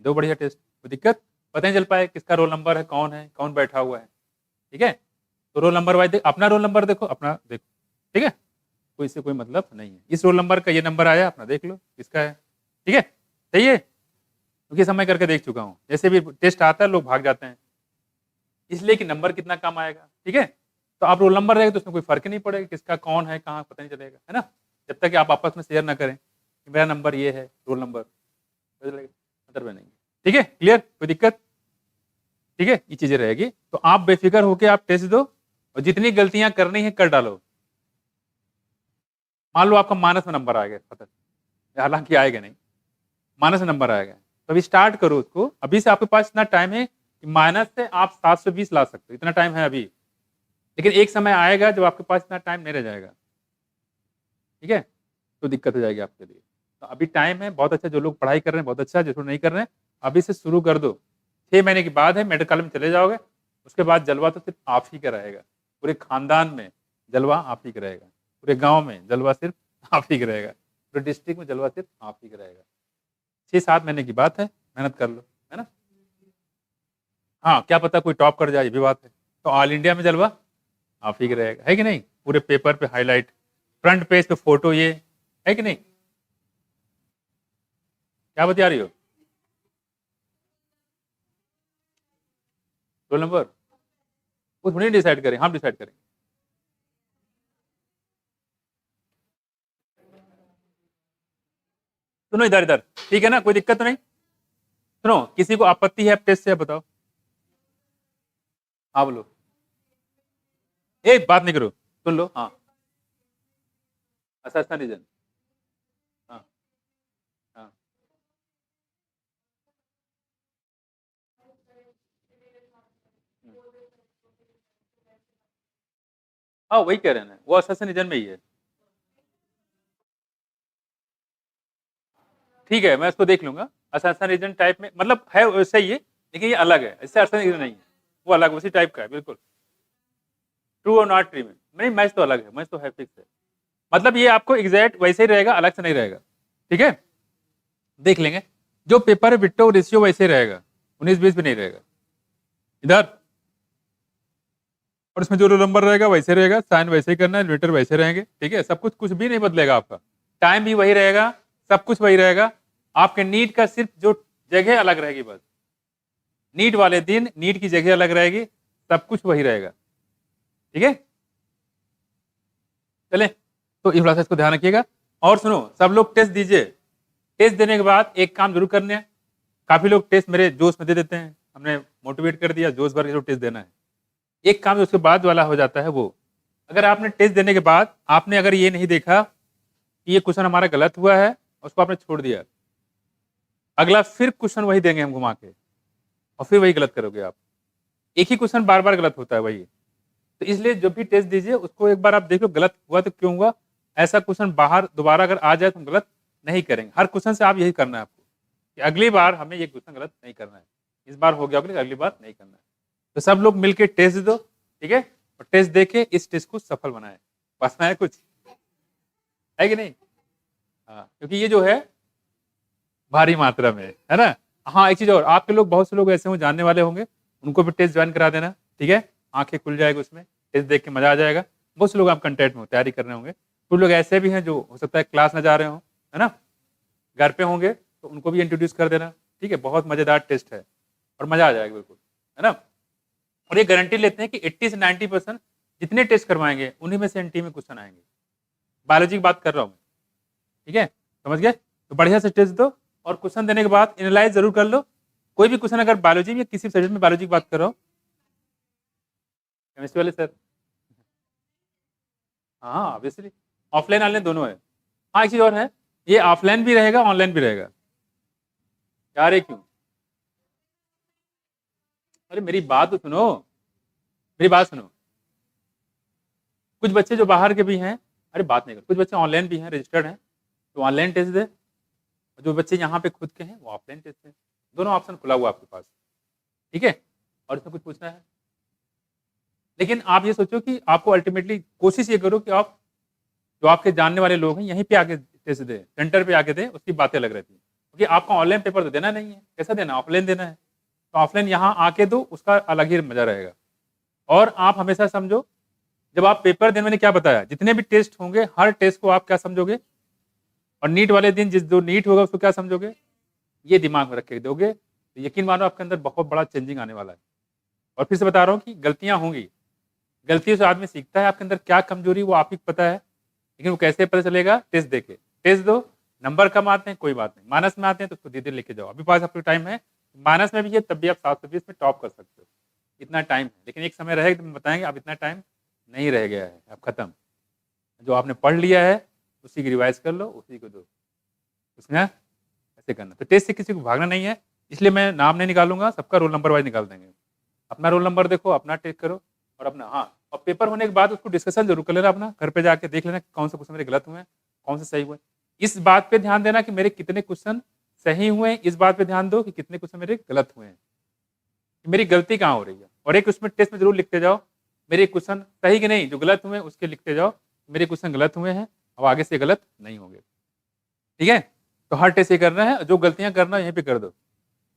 दो बढ़िया टेस्ट, कोई दिक्कत, पता नहीं चल पाए किसका रोल नंबर है, कौन बैठा हुआ है, ठीक है। तो रोल नंबर वाइज अपना रोल नंबर देखो, अपना देखो, ठीक है, कोई इससे कोई मतलब नहीं है, इस रोल नंबर का ये नंबर आया, अपना देख लो किसका है, ठीक है, सही है, क्योंकि समय करके देख चुका हूँ, जैसे भी टेस्ट आता है लोग भाग जाते हैं, इसलिए कि नंबर कितना कम आएगा, ठीक है। तो आप रोल नंबर रहेगा तो उसमें कोई फर्क ही नहीं पड़ेगा, किसका कौन है कहाँ पता नहीं चलेगा, है ना, जब तक कि आप आपस में शेयर ना करें कि मेरा नंबर ये है, रोल नंबर मतलब नहीं, ठीक है, क्लियर, कोई दिक्कत, ठीक है, ये चीजें रहेगी। तो आप बेफिक्र होकर आप टेस्ट दो, और जितनी गलतियां करनी है कर डालो। मान लो आपका माइनस में नंबर आ गया, पता, हालांकि आएगा नहीं, माइनस में नंबर आएगा, तो अभी स्टार्ट करो उसको, अभी से आपके पास इतना टाइम है कि माइनस से आप 720 ला सकते हो, इतना टाइम है अभी, लेकिन एक समय आएगा जब आपके पास इतना टाइम नहीं रह जाएगा, ठीक है, तो दिक्कत हो जाएगी आपके लिए। तो अभी टाइम है बहुत अच्छा, जो लोग पढ़ाई कर रहे हैं बहुत अच्छा, जो लोग नहीं कर रहे हैं अभी से शुरू कर दो, 6 महीने के बाद है मेडिकल कॉलेज में चले जाओगे, उसके बाद जलवा तो सिर्फ आप ही का रहेगा, पूरे खानदान में जलवा आप ही का रहेगा, पूरे गांव में जलवा सिर्फ आप ही का रहेगा, पूरे डिस्ट्रिक्ट में जलवा सिर्फ आप ही का रहेगा। 6-7 महीने की बात है, मेहनत कर लो, है ना। हाँ क्या पता कोई टॉप कर जाए, ये भी बात है, तो ऑल इंडिया में जलवा आप ही का रहेगा, है कि नहीं, पूरे पेपर पे हाईलाइट, फ्रंट पेज पे फोटो, ये है कि नहीं, क्या बता रही हो, रोल नंबर कुछ नहीं डिसाइड करें, हम डिसाइड करेंगे, सुनो इधर इधर, ठीक है ना, कोई दिक्कत तो नहीं, सुनो किसी को आपत्ति है टेस्ट से, बताओ, हाँ बोलो, एक बात नहीं करो, सुन लो, हाँ अच्छा रीजन, हाँ हाँ हाँ वही कह रहे हैं, वो असेसन रीजन में ही है, ठीक है, मैं इसको देख लूंगा, असेसन रीजन टाइप में मतलब है वैसे ही है, लेकिन ये अलग है, इससे असेसन रीजन नहीं है, वो अलग उसी टाइप का है बिल्कुल, ट्रू और नॉट ट्री में नहीं, मैच तो अलग है, मैच तो है फिक्स है, मतलब ये आपको एग्जैक्ट वैसे ही रहेगा, अलग से नहीं रहेगा, ठीक है, देख लेंगे, जो पेपर है विट्टो रेशियो वैसे ही रहेगा, 19-20 भी नहीं रहेगा इधर, और इसमें जो रोल नंबर रहेगा वैसे रहेगा, साइन वैसे ही करना है, मीटर वैसे रहेंगे, ठीक है, सब कुछ कुछ भी नहीं बदलेगा, आपका टाइम भी वही रहेगा, सब कुछ वही रहेगा, आपके नीट का सिर्फ जो जगह अलग रहेगी बस, नीट वाले दिन नीट की जगह अलग रहेगी, सब कुछ वही रहेगा, ठीक है, चले, तो थोड़ा सा इसको ध्यान रखिएगा। और सुनो सब लोग टेस्ट दीजिए, टेस्ट देने के बाद एक काम जरूर करने हैं, काफी लोग टेस्ट मेरे जोश में दे देते हैं, हमने मोटिवेट कर दिया जोश भर के टेस्ट देना है, एक काम जो उसके बाद वाला हो जाता है वो, अगर आपने टेस्ट देने के बाद आपने अगर ये नहीं देखा कि ये क्वेश्चन हमारा गलत हुआ है, उसको आपने छोड़ दिया, अगला फिर क्वेश्चन वही देंगे हम घुमा के, और फिर वही गलत करोगे आप, एक ही क्वेश्चन बार बार गलत होता है वही, तो इसलिए जब भी टेस्ट दीजिए उसको एक बार आप देख लो गलत हुआ तो क्यों हुआ, ऐसा क्वेश्चन बाहर दोबारा अगर आ जाए तो हम गलत नहीं करेंगे, हर क्वेश्चन से आप यही करना है आपको कि अगली बार हमें ये क्वेश्चन गलत नहीं करना है, इस बार हो गया अगली बार नहीं करना है, तो सब लोग मिलकर टेस्ट दो, ठीक है, और टेस्ट देके इस टेस्ट को सफल बनाए, बस है कुछ है कि नहीं, हाँ क्योंकि ये जो है भारी मात्रा में है ना। हाँ एक चीज और, आपके लोग बहुत से लोग ऐसे हो जानने वाले होंगे, उनको भी टेस्ट ज्वाइन करा देना, ठीक है, आंखें खुल जाएगी उसमें, टेस्ट देख के मजा आ जाएगा। बहुत से लोग आप कंटेंट में तैयारी कर रहे होंगे, कुछ लोग ऐसे भी हैं जो हो सकता है क्लास ना जा रहे हो, है ना, घर पे होंगे, तो उनको भी इंट्रोड्यूस कर देना। ठीक है, बहुत मजेदार टेस्ट है और मजा आ जाएगा बिल्कुल, है ना। और ये गारंटी लेते हैं कि 80 से 90% जितने टेस्ट करवाएंगे उन्हीं में से एनटी में क्वेश्चन आएंगे। बायोलॉजी की बात कर रहा हूँ मैं, ठीक है, समझ गए। तो बढ़िया से टेस्ट दो और क्वेश्चन देने के बाद एनालाइज जरूर कर लो। कोई भी क्वेश्चन अगर बायोलॉजी में किसी सब्जेक्ट में, बायोलॉजी की बात कर रहा हूँ, केमिस्ट्री वाले सर, हाँ ऑब्वियसली ऑफलाइन ऑनलाइन दोनों है। हाँ एक चीज और है, ये ऑफलाइन भी रहेगा ऑनलाइन भी रहेगा। यार ये क्यों, अरे मेरी बात तो सुनो, मेरी बात सुनो। कुछ बच्चे जो बाहर के भी हैं, अरे बात नहीं कर, कुछ बच्चे ऑनलाइन भी हैं, रजिस्टर्ड हैं, तो ऑनलाइन टेस्ट दे। जो बच्चे यहाँ पे खुद के हैं वो ऑफलाइन टेस्ट दें। दोनों ऑप्शन खुला हुआ आपके पास, ठीक है। और इसमें कुछ पूछना है, लेकिन आप ये सोचो कि आपको अल्टीमेटली कोशिश ये करो कि आप जो आपके जानने वाले लोग हैं यहीं पे आके टेस्ट दें, सेंटर पे आके दें, उसकी बातें अलग रहती हैं। क्योंकि आपका ऑनलाइन पेपर तो देना नहीं है, कैसा देना, ऑफलाइन देना है, तो ऑफलाइन यहाँ आके दो, उसका अलग ही मजा रहेगा। और आप हमेशा समझो, जब आप पेपर देने, मैंने क्या बताया, जितने भी टेस्ट होंगे हर टेस्ट को आप क्या समझोगे, और नीट वाले दिन जिस जो नीट होगा उसको क्या समझोगे, ये दिमाग में रख के दोगे, तो यकीन मानो आपके अंदर बहुत बड़ा चेंजिंग आने वाला है। और फिर से बता रहा हूँ कि गलतियां होंगी, गलतियों से आदमी सीखता है, आपके अंदर क्या कमजोरी वो आप ही को पता है, लेकिन वो कैसे पता चलेगा, टेस्ट देके। टेस्ट दो, नंबर कम आते हैं कोई बात नहीं, माइनस में आते हैं तो उसको धीरे धीरे लेके जाओ। अभी पास आपको टाइम है, माइनस में भी है तब भी आप 720 में टॉप कर सकते हो, इतना टाइम है। लेकिन एक समय रहेगा तो बताएंगे, अब इतना टाइम नहीं रह गया है, अब खत्म। जो आपने पढ़ लिया है उसी की रिवाइज कर लो, उसी को दो, उसमें ऐसे करना। तो टेस्ट से किसी को भागना नहीं है, इसलिए मैं नाम नहीं निकालूंगा, सबका रोल नंबर वाइज निकाल देंगे। अपना रोल नंबर देखो, अपना टेस्ट करो, और अपना, हाँ, और पेपर होने के बाद उसको डिस्कशन जरूर कर लेना, अपना घर पे जाके देख लेना कौन से क्वेश्चन मेरे गलत हुए हैं, कौन से सही हुए। इस बात पे ध्यान देना कि मेरे कितने क्वेश्चन सही हुए हैं, इस बात पे ध्यान दो कि कितने क्वेश्चन मेरे गलत हुए हैं, कि मेरी गलती कहाँ हो रही है। और एक उसमें टेस्ट में जरूर लिखते जाओ मेरे क्वेश्चन सही कि नहीं, जो गलत हुए हैं उसके लिखते जाओ मेरे क्वेश्चन गलत हुए हैं, अब आगे से गलत नहीं होंगे, ठीक है। तो हर टेस्ट ये करना है, जो गलतियां करना है यहीं पे कर दो,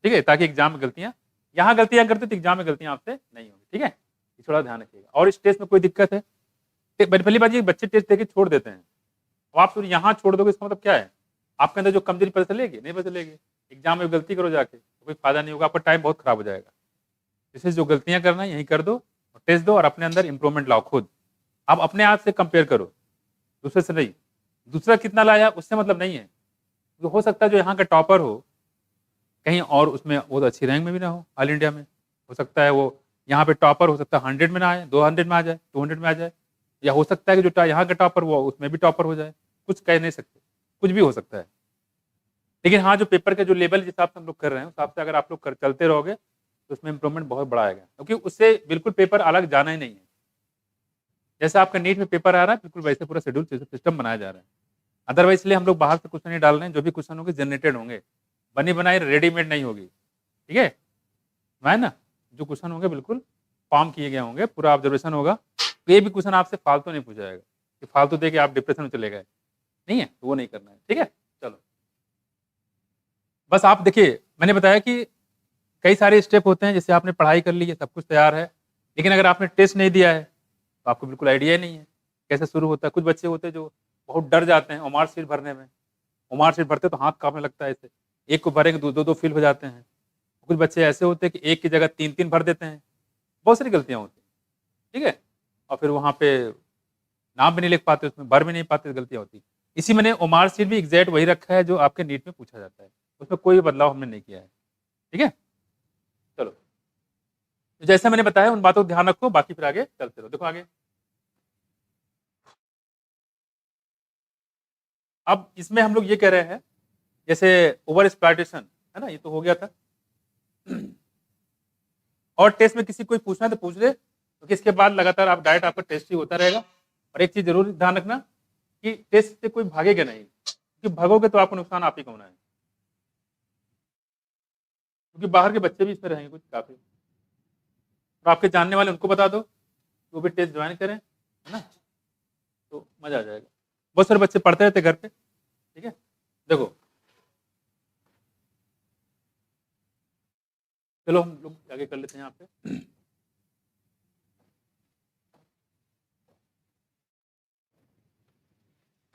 ठीक है, ताकि एग्जाम में गलतियां, यहाँ गलतियां करते तो एग्जाम में गलतियां आपसे नहीं होंगी, ठीक है। ये थोड़ा ध्यान रखिएगा। और इस टेस्ट में कोई दिक्कत है, पहली बात ये, बच्चे टेस्ट देके छोड़ देते हैं, अब आप फिर यहाँ छोड़ दोगे, इसका मतलब क्या है, आपके अंदर जो कमजोरी पता चलेगी, नहीं पता चलेगी। एग्जाम में गलती करो जाके तो कोई फायदा नहीं होगा, आपका टाइम बहुत खराब हो जाएगा। इसलिए जो गलतियां करना है यही कर दो, और टेस्ट दो, और अपने अंदर इंप्रूवमेंट लाओ खुद। आप अपने आप से कंपेयर करो, दूसरे से नहीं। दूसरा कितना लाया उससे मतलब नहीं है, तो हो सकता है जो यहाँ का टॉपर हो कहीं और उसमें वो तो अच्छी रैंक में भी ना हो, ऑल इंडिया में हो सकता है वो यहाँ पे टॉपर हो सकता है 100 में ना आए, 200 में आ जाए, 200 में आ जाए, या हो सकता है कि जो यहाँ का टॉपर वो उसमें भी टॉपर हो जाए, कुछ कह नहीं सकते, कुछ भी हो सकता है। लेकिन हाँ, जो पेपर के जो लेवल जिस हिसाब से हम लोग कर रहे हैं उस हिसाब से अगर आप लोग चलते रहोगे तो उसमें इंप्रूवमेंट बहुत बड़ा आएगा, क्योंकि उससे बिल्कुल पेपर अलग जाना ही नहीं है। जैसे आपका नीट में पेपर आ रहा है बिल्कुल वैसे पूरा शेड्यूल सिस्टम बनाया जा रहा है। अदरवाइज इसलिए हम लोग बाहर से क्वेश्चन नहीं डाल रहे हैं, जो भी क्वेश्चन होंगे जनरेटेड होंगे, बनी बनाई रेडीमेड नहीं होगी, ठीक है ना। जो क्वेश्चन होंगे बिल्कुल फॉर्म किए गए होंगे, पूरा ऑब्जर्वेशन होगा, तो ये भी क्वेश्चन आपसे फालतू नहीं पूछा जाएगा कि फालतू दे के आप डिप्रेशन में चले गए, नहीं है, तो वो नहीं करना है, ठीक है। चलो, बस आप देखिए, मैंने बताया कि कई सारे स्टेप होते हैं, जैसे आपने पढ़ाई कर ली है, सब कुछ तैयार है, लेकिन अगर आपने टेस्ट नहीं दिया है तो आपको बिल्कुल आइडिया ही नहीं है कैसे शुरू होता है। कुछ बच्चे होते हैं जो बहुत डर जाते हैं ओमार शीट भरने में, ओमार शीट भरते तो हाथ कांपने लगता है, ऐसे एक को भरेंगे दो दो दो फिल हो जाते हैं। कुछ बच्चे ऐसे होते हैं कि एक की जगह तीन तीन भर देते हैं, बहुत सारी गलतियां होती हैं, ठीक है। और फिर वहाँ पे नाम भी नहीं लिख पाते, उसमें भर भी नहीं पाते, गलतियां होती। इसी मैंने ओमार शीट भी एग्जैक्ट वही रखा है जो आपके नीट में पूछा जाता है, उसमें कोई बदलाव हमने नहीं किया है, ठीक है। चलो, तो जैसे मैंने बताया उन बातों को ध्यान रखो, बाकी फिर आगे चलते रहो। देखो आगे, अब इसमें हम लोग ये कह रहे हैं, जैसे ओवर एक्सप्लॉयटेशन है ना, ये तो हो गया था। और टेस्ट में किसी कोई पूछना है तो पूछ ले, क्योंकि इसके बाद लगातार आप डायरेक्ट आपका टेस्ट ही होता रहेगा। और एक चीज जरूर ध्यान रखना कि टेस्ट से कोई भागेगा नहीं, क्योंकि भागोगे तो आपको नुकसान आप ही को होना है, क्योंकि बाहर के बच्चे भी इसमें रहेंगे कुछ काफी, और आपके जानने वाले उनको बता दो वो भी टेस्ट ज्वाइन करें, है ना, तो मजा आ जाएगा। बहुत सारे बच्चे पढ़ते रहते घर पे, ठीक है। देखो, चलो हम लोग आगे कर लेते हैं यहाँ पे।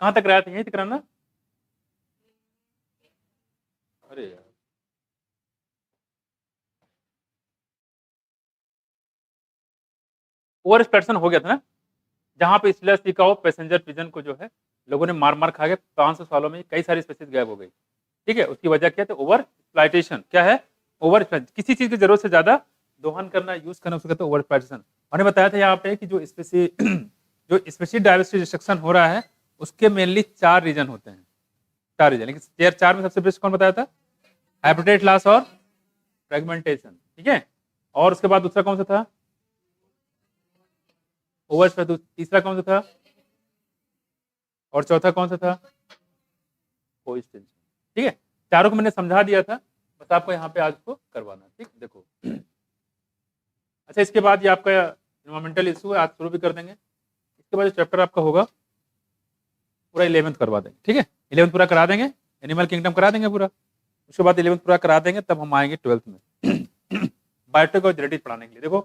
कहाँ तक कराया था, यहीं तक कराना। अरे यार, ओवर एक्सप्लॉइटेशन हो गया था ना, जहाँ पे स्लेश लिखा हो पैसेंजर पिजन को जो है लोगों ने मार मार खा के 500 सालों में कई सारी स्पीसीज गायब हो गई। ठीक है, उसकी वजह क्या है, ओवर एक्सप्लॉइटेशन। क्या है, ओवर, किसी चीज की जरूरत से ज्यादा दोहन करना, यूज करना, उसको कहते हैं ओवर एक्सप्लॉइटेशन। मैंने बताया था यहाँ पे कि जो स्पेसी जो स्पेसीज डाइवर्सिटी डिस्ट्रक्शन हो रहा है उसके मेनली 4 रीजन होते हैं, 4 रीजन। लेकिन 4 में सबसे बेस्ट कौन बताया था, हैबिटेट लॉस और फ्रेगमेंटेशन। ठीक है, और उसके बाद दूसरा कौन सा था, ओवर, तीसरा कौन सा था, और चौथा कौन सा था, कोएक्सटेंशन। ठीक है, चारों को मैंने समझा दिया था, बस आपको यहाँ पे आज को करवाना। ठीक, देखो अच्छा, इसके बाद ये आपका एनवायरमेंटल इशू है, आज शुरू भी कर देंगे। इसके बाद जो चैप्टर आपका होगा पूरा 11th करवा देंगे। ठीक है, 11th पूरा करा देंगे, एनिमल किंगडम करा देंगे पूरा, उसके बाद 11th पूरा करा देंगे, तब हम आएंगे 12th में बायोटेक और जेनेटिक्स पढ़ाने के लिए। देखो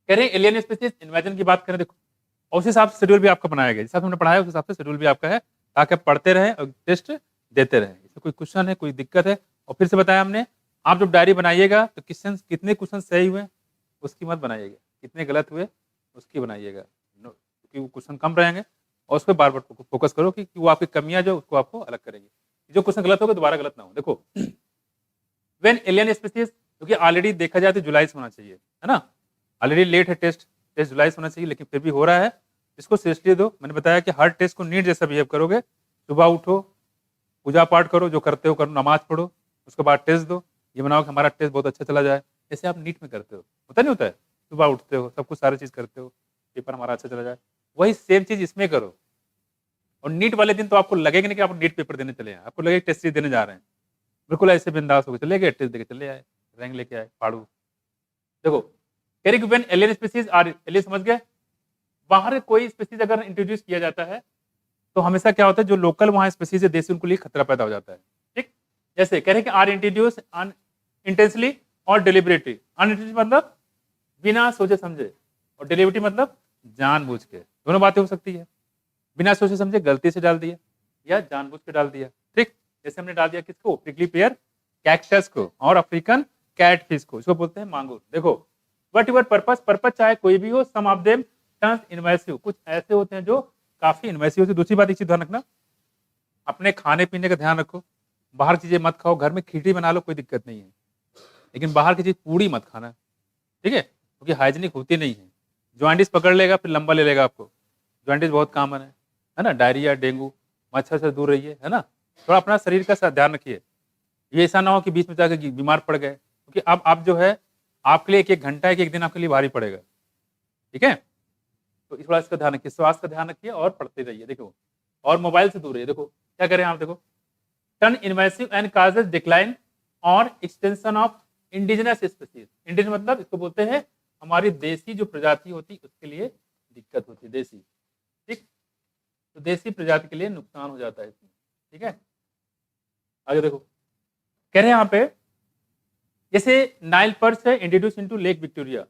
कह रहे हैं एलियन स्पीसीज इन्वेजन की बात करें, देखो उस हिसाब से शेड्यूल भी आपका बनाया गया, जिस हिसाब से हमने पढ़ाया उस हिसाब से शेड्यूल भी आपका है, ताकि आप पढ़ते रहें और टेस्ट देते रहें। इसमें कोई क्वेश्चन है, कोई दिक्कत है, और फिर से बताया हमने, आप जब डायरी बनाइएगा तो क्वेश्चन, कितने क्वेश्चन सही हुए उसकी मत बनाइएगा, कितने गलत हुए उसकी बनाइएगा, क्योंकि वो क्वेश्चन कम रहेंगे, और उस पर बार बार फोकस करो कि वो आपकी कमियां जो उसको आपको अलग करेंगे, जो क्वेश्चन गलत होगा दोबारा गलत ना हो। देखो व्हेन एलियन स्पीसीज, क्योंकि ऑलरेडी देखा जाए तो जुलाई से होना चाहिए, है ना, ऑलरेडी लेट है, टेस्ट जुलाई से होना चाहिए, लेकिन फिर भी हो रहा है, इसको सीरियसली दो। मैंने बताया कि हर टेस्ट को नीट जैसा बिहेव करोगे, सुबह उठो, पूजा पाठ करो, जो करते हो करो, नमाज पढ़ो, उसके बाद टेस्ट दो, ये बनाओ कि हमारा टेस्ट बहुत अच्छा चला जाए, जैसे आप नीट में करते हो, होता नहीं होता है, सुबह उठते हो, सब कुछ सारी चीज़ करते हो, पेपर हमारा अच्छा चला जाए, वही सेम चीज़ इसमें करो। और नीट वाले दिन तो आपको लगेगा नहीं कि आप नीट पेपर देने चले हैं, आपको लगेगा टेस्ट सीरीज देने जा रहे हैं, बिल्कुल ऐसे बिंदास होकर चले गए, टेस्ट देके चले आए, रैंक लेके आए, फाड़ू। देखो कैरिक when alien species are, alien समझ गए, बाहर कोई स्पीसीज अगर इंट्रोड्यूस किया जाता है तो हमेशा क्या होता है, जो लोकल वहां स्पीसीज है देसी, उनको लिए खतरा पैदा हो जाता है। ठीक, जैसे कह रहे हैं कि आर इंट्रोड्यूस इंटेंसली और डिलिबरेटली। अनइंटेंशनली मतलब बिना सोचे समझे, और डिलिबरेटली मतलब जानबूझ के, दोनों बातें हो सकती है, बिना सोचे समझे गलती से डाल दिया या जानबूझ के डाल दिया। ठीक, जैसे हमने डाल दिया किसको, प्रिकली पेयर कैक्टस को और अफ्रीकन कैटफिश को, इसको बोलते हैं मांगूर। देखो वट यूर पर्पस, पर्पस चाहे कोई भी हो, सम ऑफ देम टर्न्स इन्वेसिव, कुछ ऐसे होते हैं जो काफी इन्वेसिव होते हैं। दूसरी बात एक चीज ध्यान रखना, अपने खाने पीने का ध्यान रखो, बाहर चीजें मत खाओ, घर में खिचड़ी बना लो कोई दिक्कत नहीं है, लेकिन बाहर की चीज पूरी मत खाना। ठीक है, क्योंकि हाइजीनिक होती नहीं है, जॉइंटिस पकड़ लेगा, फिर लंबा ले लेगा आपको, जॉइंटिस बहुत कॉमन है ना, डायरिया, डेंगू, मच्छर से दूर रहिए, है ना, थोड़ा अपना शरीर का ध्यान रखिए, ये ऐसा ना हो कि बीच में जाकर बीमार पड़ गए, क्योंकि अब आप जो है आपके लिए एक घंटा एक दिन आपके लिए भारी पड़ेगा। ठीक है, तो इस बात इसका ध्यान रखिए, स्वास्थ्य का ध्यान रखिए और पढ़ते रहिए। देखो और मोबाइल से दूर रहिए। देखो क्या करें आप, देखो turn invasive and causes decline और extension of indigenous species. Indigenous मतलब इसको बोलते हैं हमारी देसी जो प्रजाति होती उसके लिए दिक्कत होती है, देसी। ठीक, तो देसी प्रजाति के लिए नुकसान हो जाता है इसमें। ठीक है, आगे देखो कह रहे हैं यहाँ पे, जैसे नाइल पर्च है introduce into lake Victoria.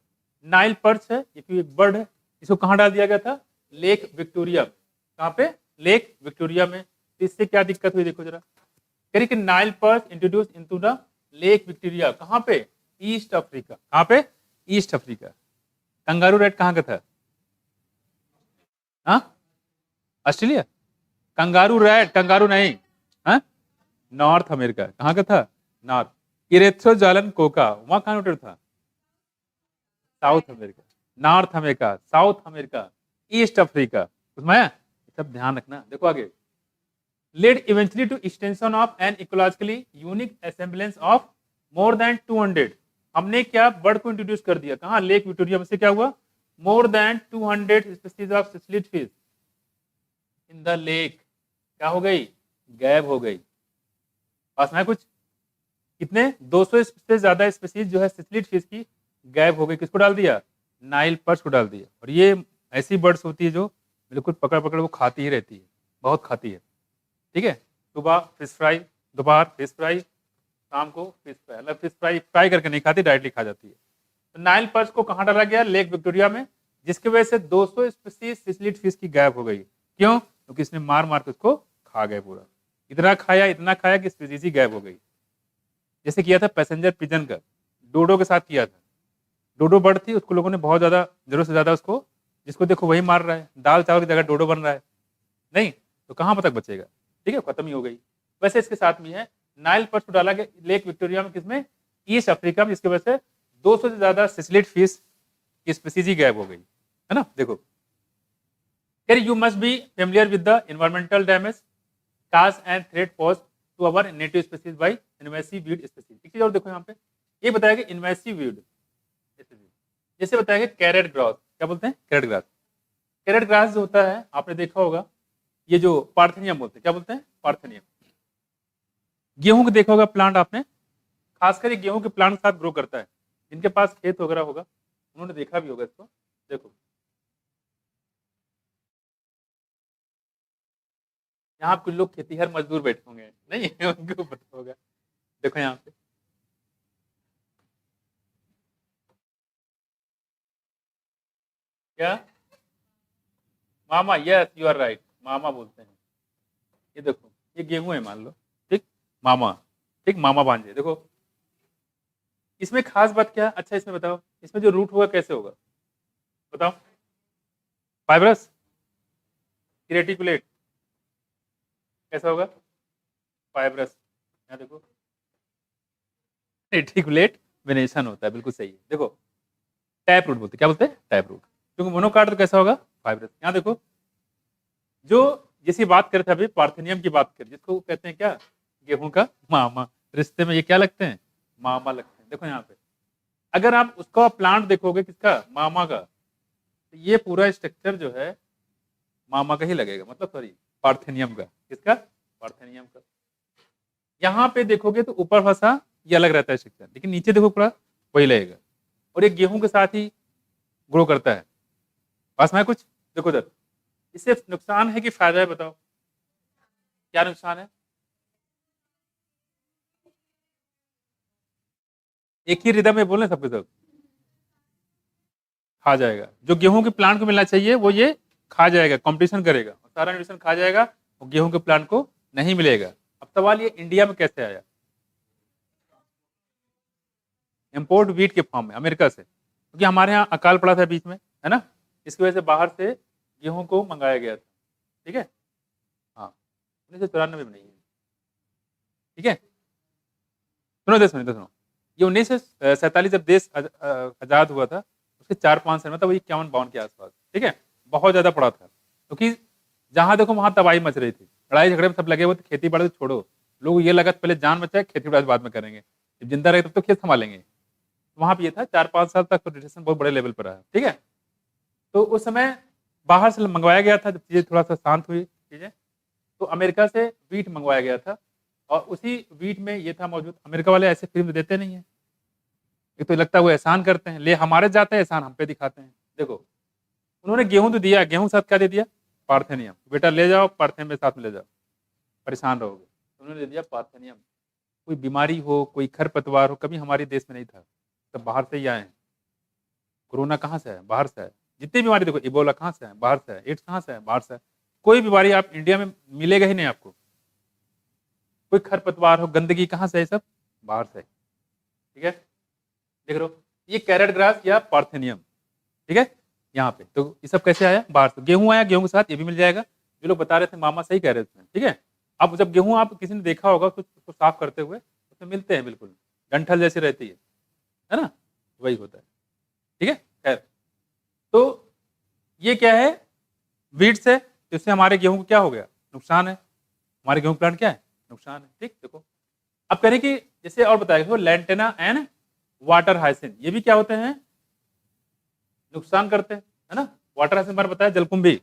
Nile perch है, ये एक बर्ड है, इसको कहाँ डाल दिया गया था, लेक विक्टोरिया। कहाँ पे, लेक विक्टोरिया में। तो इससे क्या दिक्कत हुई, देखो जरा, कह रही कि Nile perch introduce into the lake Victoria, कहाँ पे, ईस्ट अफ्रीका। कहाँ पे, ईस्ट अफ्रीका। कंगारू रेड कहाँ का था, हाँ, ऑस्ट्रेलिया। कंगारू रेड, कंगारू नहीं, हाँ, नॉर्थ अमेरिका। कहाँ का था, नॉर्थ। इरेथ्रोजालन कोका वहां कहाँ नोटेड था, south America. North America, south America, east Africa, उसमें सब ध्यान रखना। देखो आगे, led eventually to extension of an ecologically unique assemblages of more than 200। हमने क्या बर्ड को इंट्रोड्यूस कर दिया, कहाँ, लेक विक्टोरिया में से क्या हुआ, more than 200 species of cichlid fish in the lake, क्या हो गई, गायब हो गई। पास में कुछ, कितने, 200 से ज्यादा स्पीसीज जो है सिसलिड फिश की गायब हो गई। किसको डाल दिया, नाइल पर्च को डाल दिया। और ये ऐसी बर्ड्स होती है जो बिल्कुल पकड़ पकड़ वो खाती ही रहती है, बहुत खाती है। ठीक है, सुबह फिश फ्राई, दोपहर फिश फ्राई, शाम को फिश फ्राई, मतलब फिश फ्राई फ्राई करके नहीं खाती, डायरेक्टली खा जाती है। तो नाइल पर्च को कहाँ डाला गया, लेक विक्टोरिया में, जिसकी वजह से 200 स्पीसीज सिसलिड फिश की गायब हो गई। क्यों, क्योंकि इसने मार मार के उसको खा गए पूरा। इतना खाया कि स्पीसीज ही गायब हो गई। जैसे किया था पैसेंजर पिजन का, डोडो के साथ किया था। डोडो बर्ड थी, उसको लोगों ने बहुत ज्यादा, जरूरत से ज्यादा उसको, जिसको देखो वही मार रहा है, दाल चावल की जगह डोडो बन रहा है, नहीं तो कहाँ तक बचेगा, ठीक है, खत्म ही हो गई। वैसे इसके साथ में है नाइल पर्च डाला गया लेक विक्टोरिया में, किसमें, ईस्ट अफ्रीका में, जिसकी वजह से 200 से ज्यादा सिसलेट फिश की स्पीसीज ही गायब हो गई, है ना। देखो you must be familiar with the environmental damage cause and threat pose to our native species by invasive weed species. एक चीज और देखो यहाँ पे, ये बताया गया इन्वेसिव वीड, जैसे बताया गया कैरेट ग्रास, क्या बोलते हैं, कैरेट ग्रास। कैरेट ग्रास जो होता है आपने देखा होगा, ये जो पार्थेनियम बोलते हैं, क्या बोलते हैं, पार्थेनियम। गेहूं को देखा होगा प्लांट आपने, खासकर ये गेहूं के प्लांट के साथ ग्रो करता है। जिनके पास खेत वगैरह होगा उन्होंने देखा भी होगा इसको। देखो यहाँ कुछ लोग खेतीहर मजदूर बैठे होंगे, नहीं उनको पता होगा। देखो यहाँ पे क्या, मामा, यस यू आर राइट, मामा बोलते हैं। ये देखो ये गेहूं है मान लो, ठीक, मामा, ठीक, मामा भांजे। देखो इसमें खास बात क्या, अच्छा इसमें बताओ, इसमें जो रूट होगा कैसे होगा, बताओ, फाइब्रस, रेटिकुलेट, कैसा होगा, फाइब्रस। यहाँ देखो रेटिकुलेट वेनेशन होता है, बिल्कुल सही है। देखो टैप रूट बोलते हैं, क्या बोलते हैं, टैप रूट, क्योंकि मोनोकार्ड तो कैसा होगा, फाइब्रस। यहाँ देखो जो जिसकी बात कर रहे थे अभी, पार्थेनियम की बात करें, जिसको कहते हैं क्या, गेहूं का मामा, रिश्ते में ये क्या लगते हैं, मामा लगते हैं। देखो यहाँ पे अगर आप उसका प्लांट देखोगे, किसका, मामा का, तो ये पूरा स्ट्रक्चर जो है मामा का ही लगेगा, मतलब सॉरी पार्थेनियम का, किसका, पार्थेनियम का। यहाँ पे देखोगे तो ऊपर भाषा ये अलग रहता है स्ट्रक्चर, लेकिन नीचे देखो पूरा वही लगेगा, और ये गेहूं के साथ ही ग्रो करता है। पास में कुछ देखो इधर, इससे नुकसान है कि फायदा है, बताओ क्या नुकसान है। एक ही रिदम में बोले सबके सब, खा जाएगा। जो गेहूं के प्लांट को मिलना चाहिए वो ये खा जाएगा, कंपटीशन करेगा, सारा न्यूट्रिशन खा जाएगा, और गेहूं के प्लांट को नहीं मिलेगा। अब सवाल ये इंडिया में कैसे आया, इंपोर्ट वीट के फॉर्म में अमेरिका से, क्योंकि हमारे यहाँ अकाल पड़ा था बीच में, है ना, इसकी वजह से बाहर से गेहूं को मंगाया गया था, ठीक है, हाँ 1994 में नहीं है, ठीक है। सुनो, ये 1947 जब देश आजाद हुआ था, उसके 4-5 साल मतलब 51-52 के आसपास, ठीक है, बहुत ज्यादा पड़ा था, क्योंकि जहां देखो वहां तबाही मच रही थी, लड़ाई झगड़े में सब लगे हुए थे, खेती बाड़ी तो छोड़ो, लोग ये लगा पहले जान बचाए, खेती बाड़ी बाद में करेंगे, जब जिंदा रहे तब तो खेत संभालेंगे। वहां पे ये था 4-5 साल तक तो डिटेशन बहुत बड़े लेवल पर रहा, ठीक है। तो उस समय बाहर से मंगवाया गया था, जब चीजें थोड़ा सा शांत हुई चीजें, तो अमेरिका से वीट मंगवाया गया था, और उसी वीट में ये था मौजूद। अमेरिका वाले ऐसे फिल्म देते नहीं है, एक तो लगता है वो एहसान करते हैं, ले हमारे जाते हैं एहसान हम पे दिखाते हैं। देखो उन्होंने गेहूं तो दिया, गेहूं के साथ क्या दे दिया, पार्थेनियम, बेटा ले जाओ पार्थेनियम के साथ में ले जाओ, परेशान रहोगे, उन्होंने दे दिया पार्थेनियम। कोई बीमारी हो, कोई खरपतवार हो, कभी हमारे देश में नहीं था, सब बाहर से ही आए हैं। कोरोना कहाँ से है, बाहर से है। जितनी बीमारी देखो, इबोला कहाँ से है, बाहर से है। एड्स कहाँ से है, बाहर से है। कोई बीमारी आप इंडिया में मिलेगा ही नहीं आपको। कोई खरपतवार हो, गंदगी कहाँ से है, सब बाहर से है, ठीक है। देख रहे हो ये कैरेट ग्रास या पार्थेनियम, ठीक है, यहाँ पे तो ये सब कैसे आया, बाहर से। गेहूं आया, गेहूं के साथ ये भी मिल जाएगा। जो लोग बता रहे थे मामा सही कह रहे थे, ठीक है। अब जब गेहूं आप किसी ने देखा होगा तो उसको साफ करते हुए उसमें मिलते हैं, बिल्कुल डंठल जैसी रहती है ना, वही होता है, ठीक है। खैर तो ये क्या है, वीड से, तो इससे हमारे गेहूं को क्या हो गया, नुकसान है, हमारे गेहूं प्लांट क्या है, नुकसान है, ठीक। देखो अब कह रहे कि जैसे और बताया, लैंटेना एंड वाटर हाइसिन, ये भी क्या होते हैं, नुकसान करते हैं, है ना। वाटर हाइसिन मैंने बताया जलकुंभी,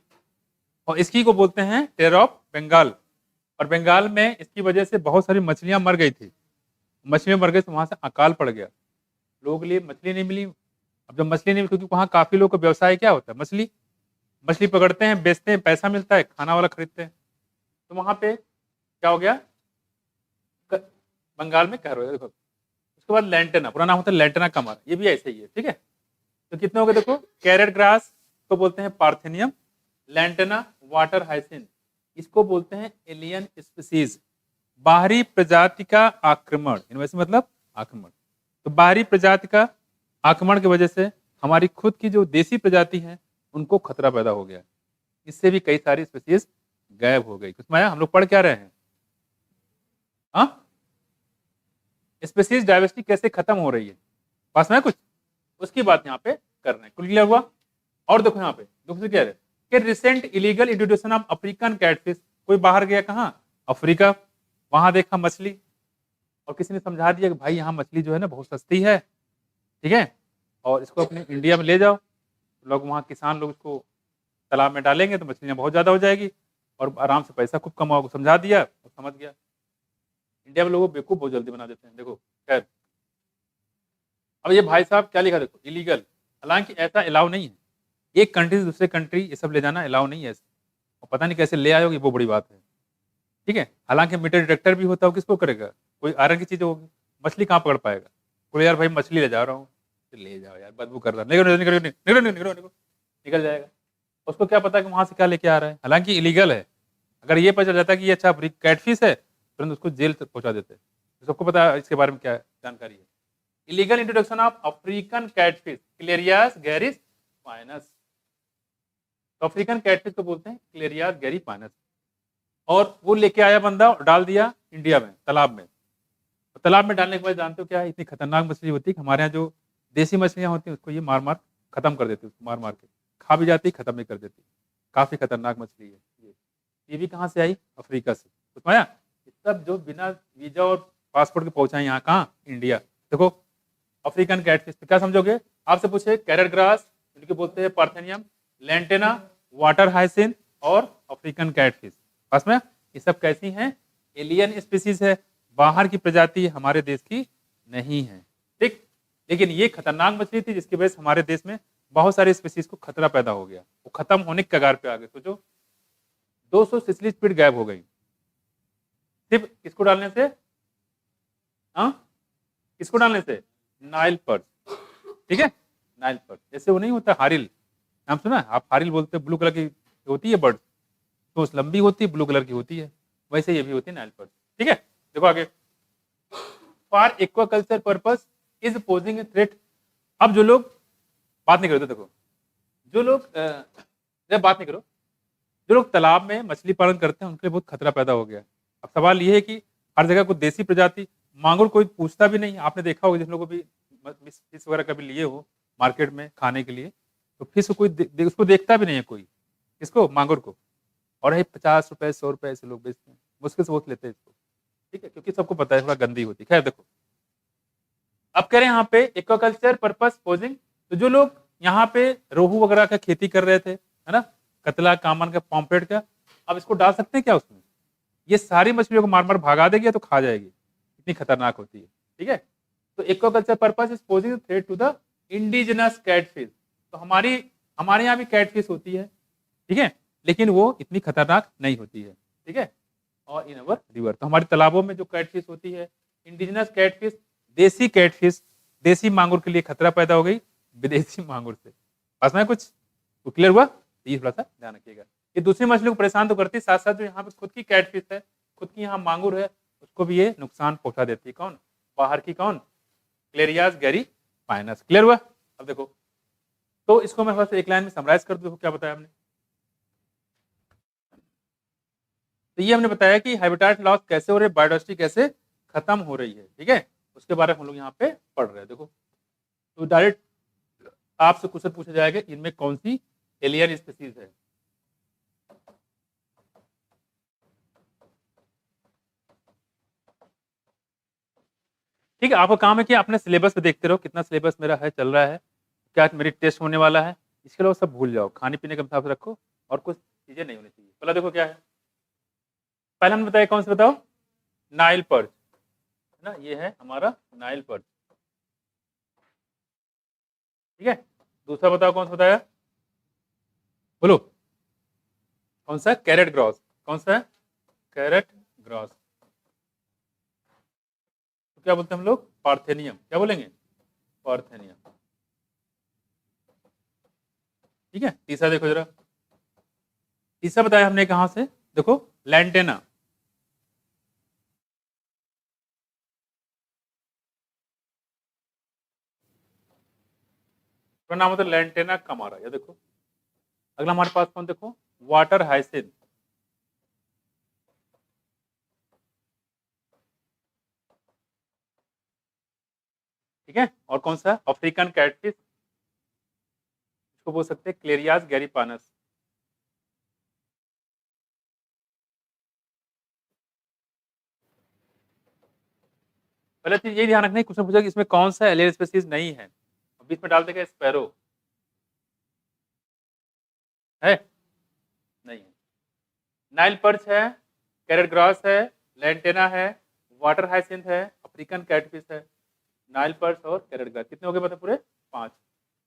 और इसकी को बोलते हैं टेरर ऑफ बंगाल। और बंगाल में इसकी वजह से बहुत सारी मछलियां मर गई थी, मछलियां मर गई तो वहां से अकाल पड़ गया, लोगों के लिए मछली नहीं मिली। अब जब मछली नहीं मिली, क्योंकि वहां काफी लोगों का व्यवसाय क्या होता है, मछली, मछली पकड़ते हैं, बेचते हैं, पैसा मिलता है, खाना वाला खरीदते हैं। तो वहां पे क्या हो गया, बंगाल में कह रहे हो, देखो उसके बाद लैंटेना, पूरा नाम होता है लैंटेना कमर, ये भी ऐसे ही है, ठीक है। तो कितने हो गए, देखो कैरेट ग्रास को बोलते हैं पार्थेनियम, लैंटेना वाटर हाइसिन इसको बोलते हैं एलियन स्पीसीज, बाहरी प्रजाति का आक्रमण। इनवेसिव मतलब आक्रमण। तो बाहरी प्रजाति का आक्रमण की वजह से हमारी खुद की जो देसी प्रजाति है उनको खतरा पैदा हो गया। इससे भी कई सारी स्पीसीज गायब हो गई। कुछ माया हम लोग पढ़ क्या रहे हैं? हाँ, स्पीसीज डाइवर्सिटी कैसे खत्म हो रही है, पास में कुछ उसकी बात यहाँ पे कर रहे हैं। क्लियर हुआ? और देखो यहाँ पे दूसरी कह रहे कि recent illegal introduction of African catfish. कोई बाहर गया कहाँ? अफ्रीका, वहां देखा मछली और किसी ने समझा दिया कि भाई यहाँ मछली जो है ना बहुत सस्ती है, ठीक है, और इसको अपने इंडिया में ले जाओ। लोग वहाँ किसान लोग इसको तालाब में डालेंगे तो मछलियाँ बहुत ज्यादा हो जाएगी और आराम से पैसा खूब कमाओगे। समझा दिया और समझ गया। इंडिया में लोगों को बेवकूफ बहुत जल्दी बना देते हैं। देखो खैर, अब ये भाई साहब क्या लिखा देखो, इलीगल। हालांकि ऐसा अलाउ नहीं है, एक कंट्री से दूसरे कंट्री ये सब ले जाना अलाउ नहीं है ऐसे। और पता नहीं कैसे ले आए होगी, वो बड़ी बात है, ठीक है। हालांकि मीटर डिटेक्टर भी होता हो, किसको करेगा? कोई आयरन की चीज होगी, मछली कहाँ पकड़ पाएगा? बोले यार भाई मछली ले जा रहा हूँ, तो ले जाओ यार, बदबू कर रहा है, निकल जाएगा। उसको क्या पता कि वहां से क्या लेके आ रहा है, हालांकि इलीगल है। अगर ये पता चल जाता कि ये अच्छा कैटफिश है, तुरंत उसको जेल तक पहुंचा देते। तो सबको पता है इसके बारे में क्या जानकारी है। Illegal introduction of African catfish Clarias gariepinus. तो अफ्रीकन कैटफिश को बोलते हैं क्लेरियास गैरी पाइनस। और वो लेके आया बंदा और डाल दिया इंडिया में तालाब में। तो तालाब में डालने के बाद जानते हो क्या है, इतनी खतरनाक मछली होती है कि हमारे यहाँ जो देसी मछलियां होती हैं उसको ये मार मार खत्म कर देती है, उसको मार मार के खा भी जाती, खत्म भी कर देती। काफी खतरनाक मछली है ये भी कहाँ से आई? अफ्रीका से। उसमें सब जो बिना वीजा और पासपोर्ट के पहुंचा है यहाँ, कहाँ? इंडिया। देखो अफ्रीकन कैटफिश क्या समझोगे? आपसे पूछे कैरेट ग्रास, इनके बोलते हैं पार्थेनियम, लेंटेना, वाटर हाइसिन और अफ्रीकन कैटफिश। पास में ये सब कैसी हैं? एलियन स्पीसीज है, बाहर की प्रजाति, हमारे देश की नहीं है, ठीक। लेकिन ये खतरनाक मछली थी जिसकी वजह से हमारे देश में बहुत सारे स्पीसीज को खतरा पैदा हो गया, वो खत्म होने के कगार पे आ गए। सोचो 200 सिसली स्पीड गायब हो गई सिर्फ किसको डालने से? हाँ, किसको डालने से? नाइल पर्च, ठीक है, नाइल पर्च। जैसे वो नहीं होता हारिल, नाम सुना आप? हारिल बोलते हैं, ब्लू कलर की होती है बर्ड, तो लंबी होती है, ब्लू कलर की होती है, वैसे ये भी होती है नाइल पर्च, ठीक है। देखो आगे, for aquaculture purpose is posing a threat. अब जो लोग बात नहीं करते, देखो जो लोग जब बात नहीं करो, जो लोग तालाब में मछली पालन करते हैं उनके लिए बहुत खतरा पैदा हो गया। अब सवाल ये है कि हर जगह को देसी प्रजाति मांगुर कोई पूछता भी नहीं। आपने देखा होगा जिन लोगों को भी फिश वगैरह कभी लिए हो मार्केट में खाने के लिए, तो फिश कोई उसको देखता भी नहीं है कोई, किसको? मांगुर को। और 50 रुपए 100 रुपए ऐसे लोग बेचते हैं, मुश्किल से बहुत लेते हैं इसको, ठीक है, क्योंकि सबको पता है थोड़ा गंदी होती है। खैर देखो, अब कह रहे हैं यहाँ पे एक्वाकल्चर पर्पस पोजिंग। तो जो लोग यहाँ पे रोहू वगैरह का खेती कर रहे थे, है ना, कतला, कामन का, पॉम्पेट का, अब इसको डाल सकते हैं क्या उसमें? ये सारी मछलियों को मार मार भगा देगी तो खा जाएगी, इतनी खतरनाक होती है, ठीक है। तो aquaculture purpose is posing threat to the indigenous catfish. तो हमारे यहाँ भी कैटफिश होती है, ठीक है, लेकिन वो इतनी खतरनाक नहीं होती है, ठीक है। और इन अवर रिवर, तो हमारे तालाबों में जो कैटफिश होती है, इंडिजिनस कैटफिश, देसी कैटफिश, देसी मांगुर के लिए खतरा पैदा हो गई विदेशी मांगुर से। पास में कुछ क्लियर हुआ? ये थोड़ा सा ध्यान रखिएगा। ये दूसरी मछली को परेशान तो करती है, साथ साथ जो यहाँ पे खुद की कैटफिश है, खुद की यहाँ मांगुर है, उसको भी ये नुकसान पहुंचा देती है। कौन? बाहर की कौन? क्लेरियास गैरी पाइनस। क्लियर हुआ? अब देखो, तो इसको मैं एक लाइन में समराइज कर दूं, क्या बताया हमने। तो ये हमने बताया कि हैबिटेट लॉस कैसे हो रही है, बायोडाइवर्सिटी कैसे खत्म हो रही है, ठीक है, उसके बारे में हम लोग यहाँ पे पढ़ रहे हैं। देखो, तो डायरेक्ट आपसे क्वेश्चन पूछा जाएगा, इनमें कौन सी एलियन स्पीसीज है। ठीक है, आपका काम है कि अपने सिलेबस पे देखते रहो, कितना सिलेबस मेरा है, चल रहा है, क्या मेरी टेस्ट होने वाला है, इसके अलावा सब भूल जाओ, खाने पीने का हिसाब से रखो और कुछ चीजें नहीं होनी चाहिए। पहला देखो क्या है, पहले हमने बताया कौन से, बताओ? नाइल पर्च, है ना, ये है हमारा नाइल पर्च, ठीक है। दूसरा बताओ कौन सा बताया, बोलो कौन सा? Carrot grass. कौन सा है? Carrot grass. तो क्या बोलते हैं हम लोग? पार्थेनियम। क्या बोलेंगे? पार्थेनियम, ठीक है। तीसरा देखो जरा, तीसरा बताया हमने कहां से, देखो लैंटेना, तो नाम होता है लैंटेना कमारा। ये देखो अगला हमारे पास कौन, देखो वाटर हाइसिंथ, ठीक है। और कौन सा अफ्रीकन कैटफिश, इसको बोल सकते हैं क्लेरियास गैरीपानस। पहले चीज ये ध्यान रखना है, क्वेश्चन पूछा कि इसमें कौन सा एलियन स्पीसीज नहीं है, बीच में डाल देगा स्पैरो, है नहीं है। नाइल पर्च है, कैरेट ग्रास है, लैंटेना है, वाटर हाइसिंथ है, अफ्रीकन कैटफिश है। नाइल पर्च और कैरेट ग्रास कितने हो गए पता, पूरे 5।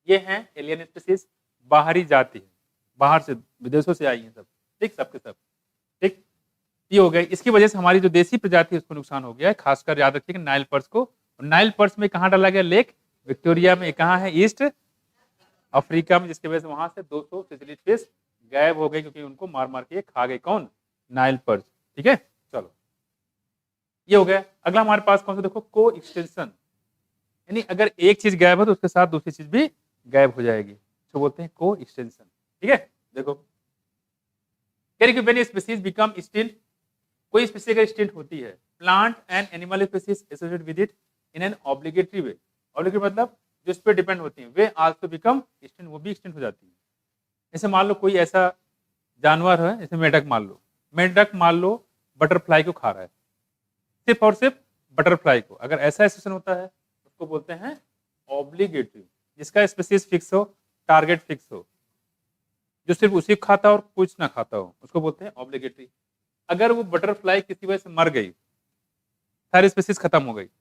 ये हैं एलियन स्पीसीज, बाहरी जाति है, बाहर से विदेशों से आई हैं सब, ठीक, सबके सब, ठीक। ये हो गए, इसकी वजह से हमारी जो देसी प्रजाति है उसको नुकसान हो गया है। खासकर याद रखिएगा नाइल पर्च को। नाइल पर्च में कहाँ डाला गया, लेक विक्टोरिया में, कहाँ है, ईस्ट अफ्रीका में, जिसकी वजह से वहां से 200 सिसिलिड फिश गायब हो गई, क्योंकि उनको मार मार के खा गए, कौन, नाइल पर्च, ठीक है। चलो ये हो गया। अगला हमारे पास कौन सा, देखो को एक्सटेंशन, यानी अगर एक चीज गायब है तो उसके साथ दूसरी चीज भी गायब हो जाएगी, तो बोलते हैं को एक्सटेंशन, ठीक है। देखो व्हेन स्पीसीज बिकम एक्सटिंक्ट, कोई स्पीसीज अगर एक्सटिंक्ट होती है, plant and animal species associated with it in an obligatory way, obligatory मतलब जो इस पर डिपेंड होती हैं, वे आल्सो बिकम एक्सटिंक्ट, वो भी एक्सटिंक्ट हो जाती है। जैसे मान लो कोई ऐसा जानवर है, जैसे मेढक मान लो, मेढक मान लो बटरफ्लाई को खा रहा है, सिर्फ और सिर्फ बटरफ्लाई को, अगर ऐसा सिचुएशन होता है उसको बोलते हैं ऑब्लिगेटरी, जिसका स्पीसीज फिक्स हो, टारगेट फिक्स हो, जो सिर्फ उसी को खाता हो और कुछ ना खाता हो, उसको बोलते हैं ऑब्लिगेटरी। अगर वो बटरफ्लाई किसी वजह से मर गई, सारी स्पीसीज खत्म हो गई, और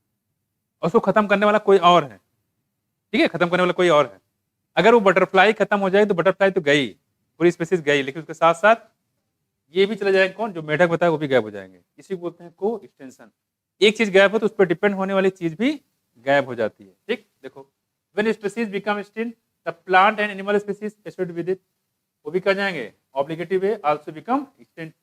उसको खत्म करने वाला कोई और है, ठीक है, खत्म करने वाला कोई और है, अगर वो बटरफ्लाई खत्म हो जाए तो बटरफ्लाई तो गई, पूरी स्पीसीज गई, लेकिन उसके साथ साथ ये भी चले जाएंगे, कौन, जो मेढक बताया वो भी गायब हो जाएंगे, इसी को बोलते हैं को एक्सटेंशन। एक चीज गायब हो तो उस पर डिपेंड होने वाली चीज भी गायब हो जाती है, ठीक। देखो when species become extinct, the plant and animal species associated with it, वो भी कर जाएंगे obligatory way also become extinct.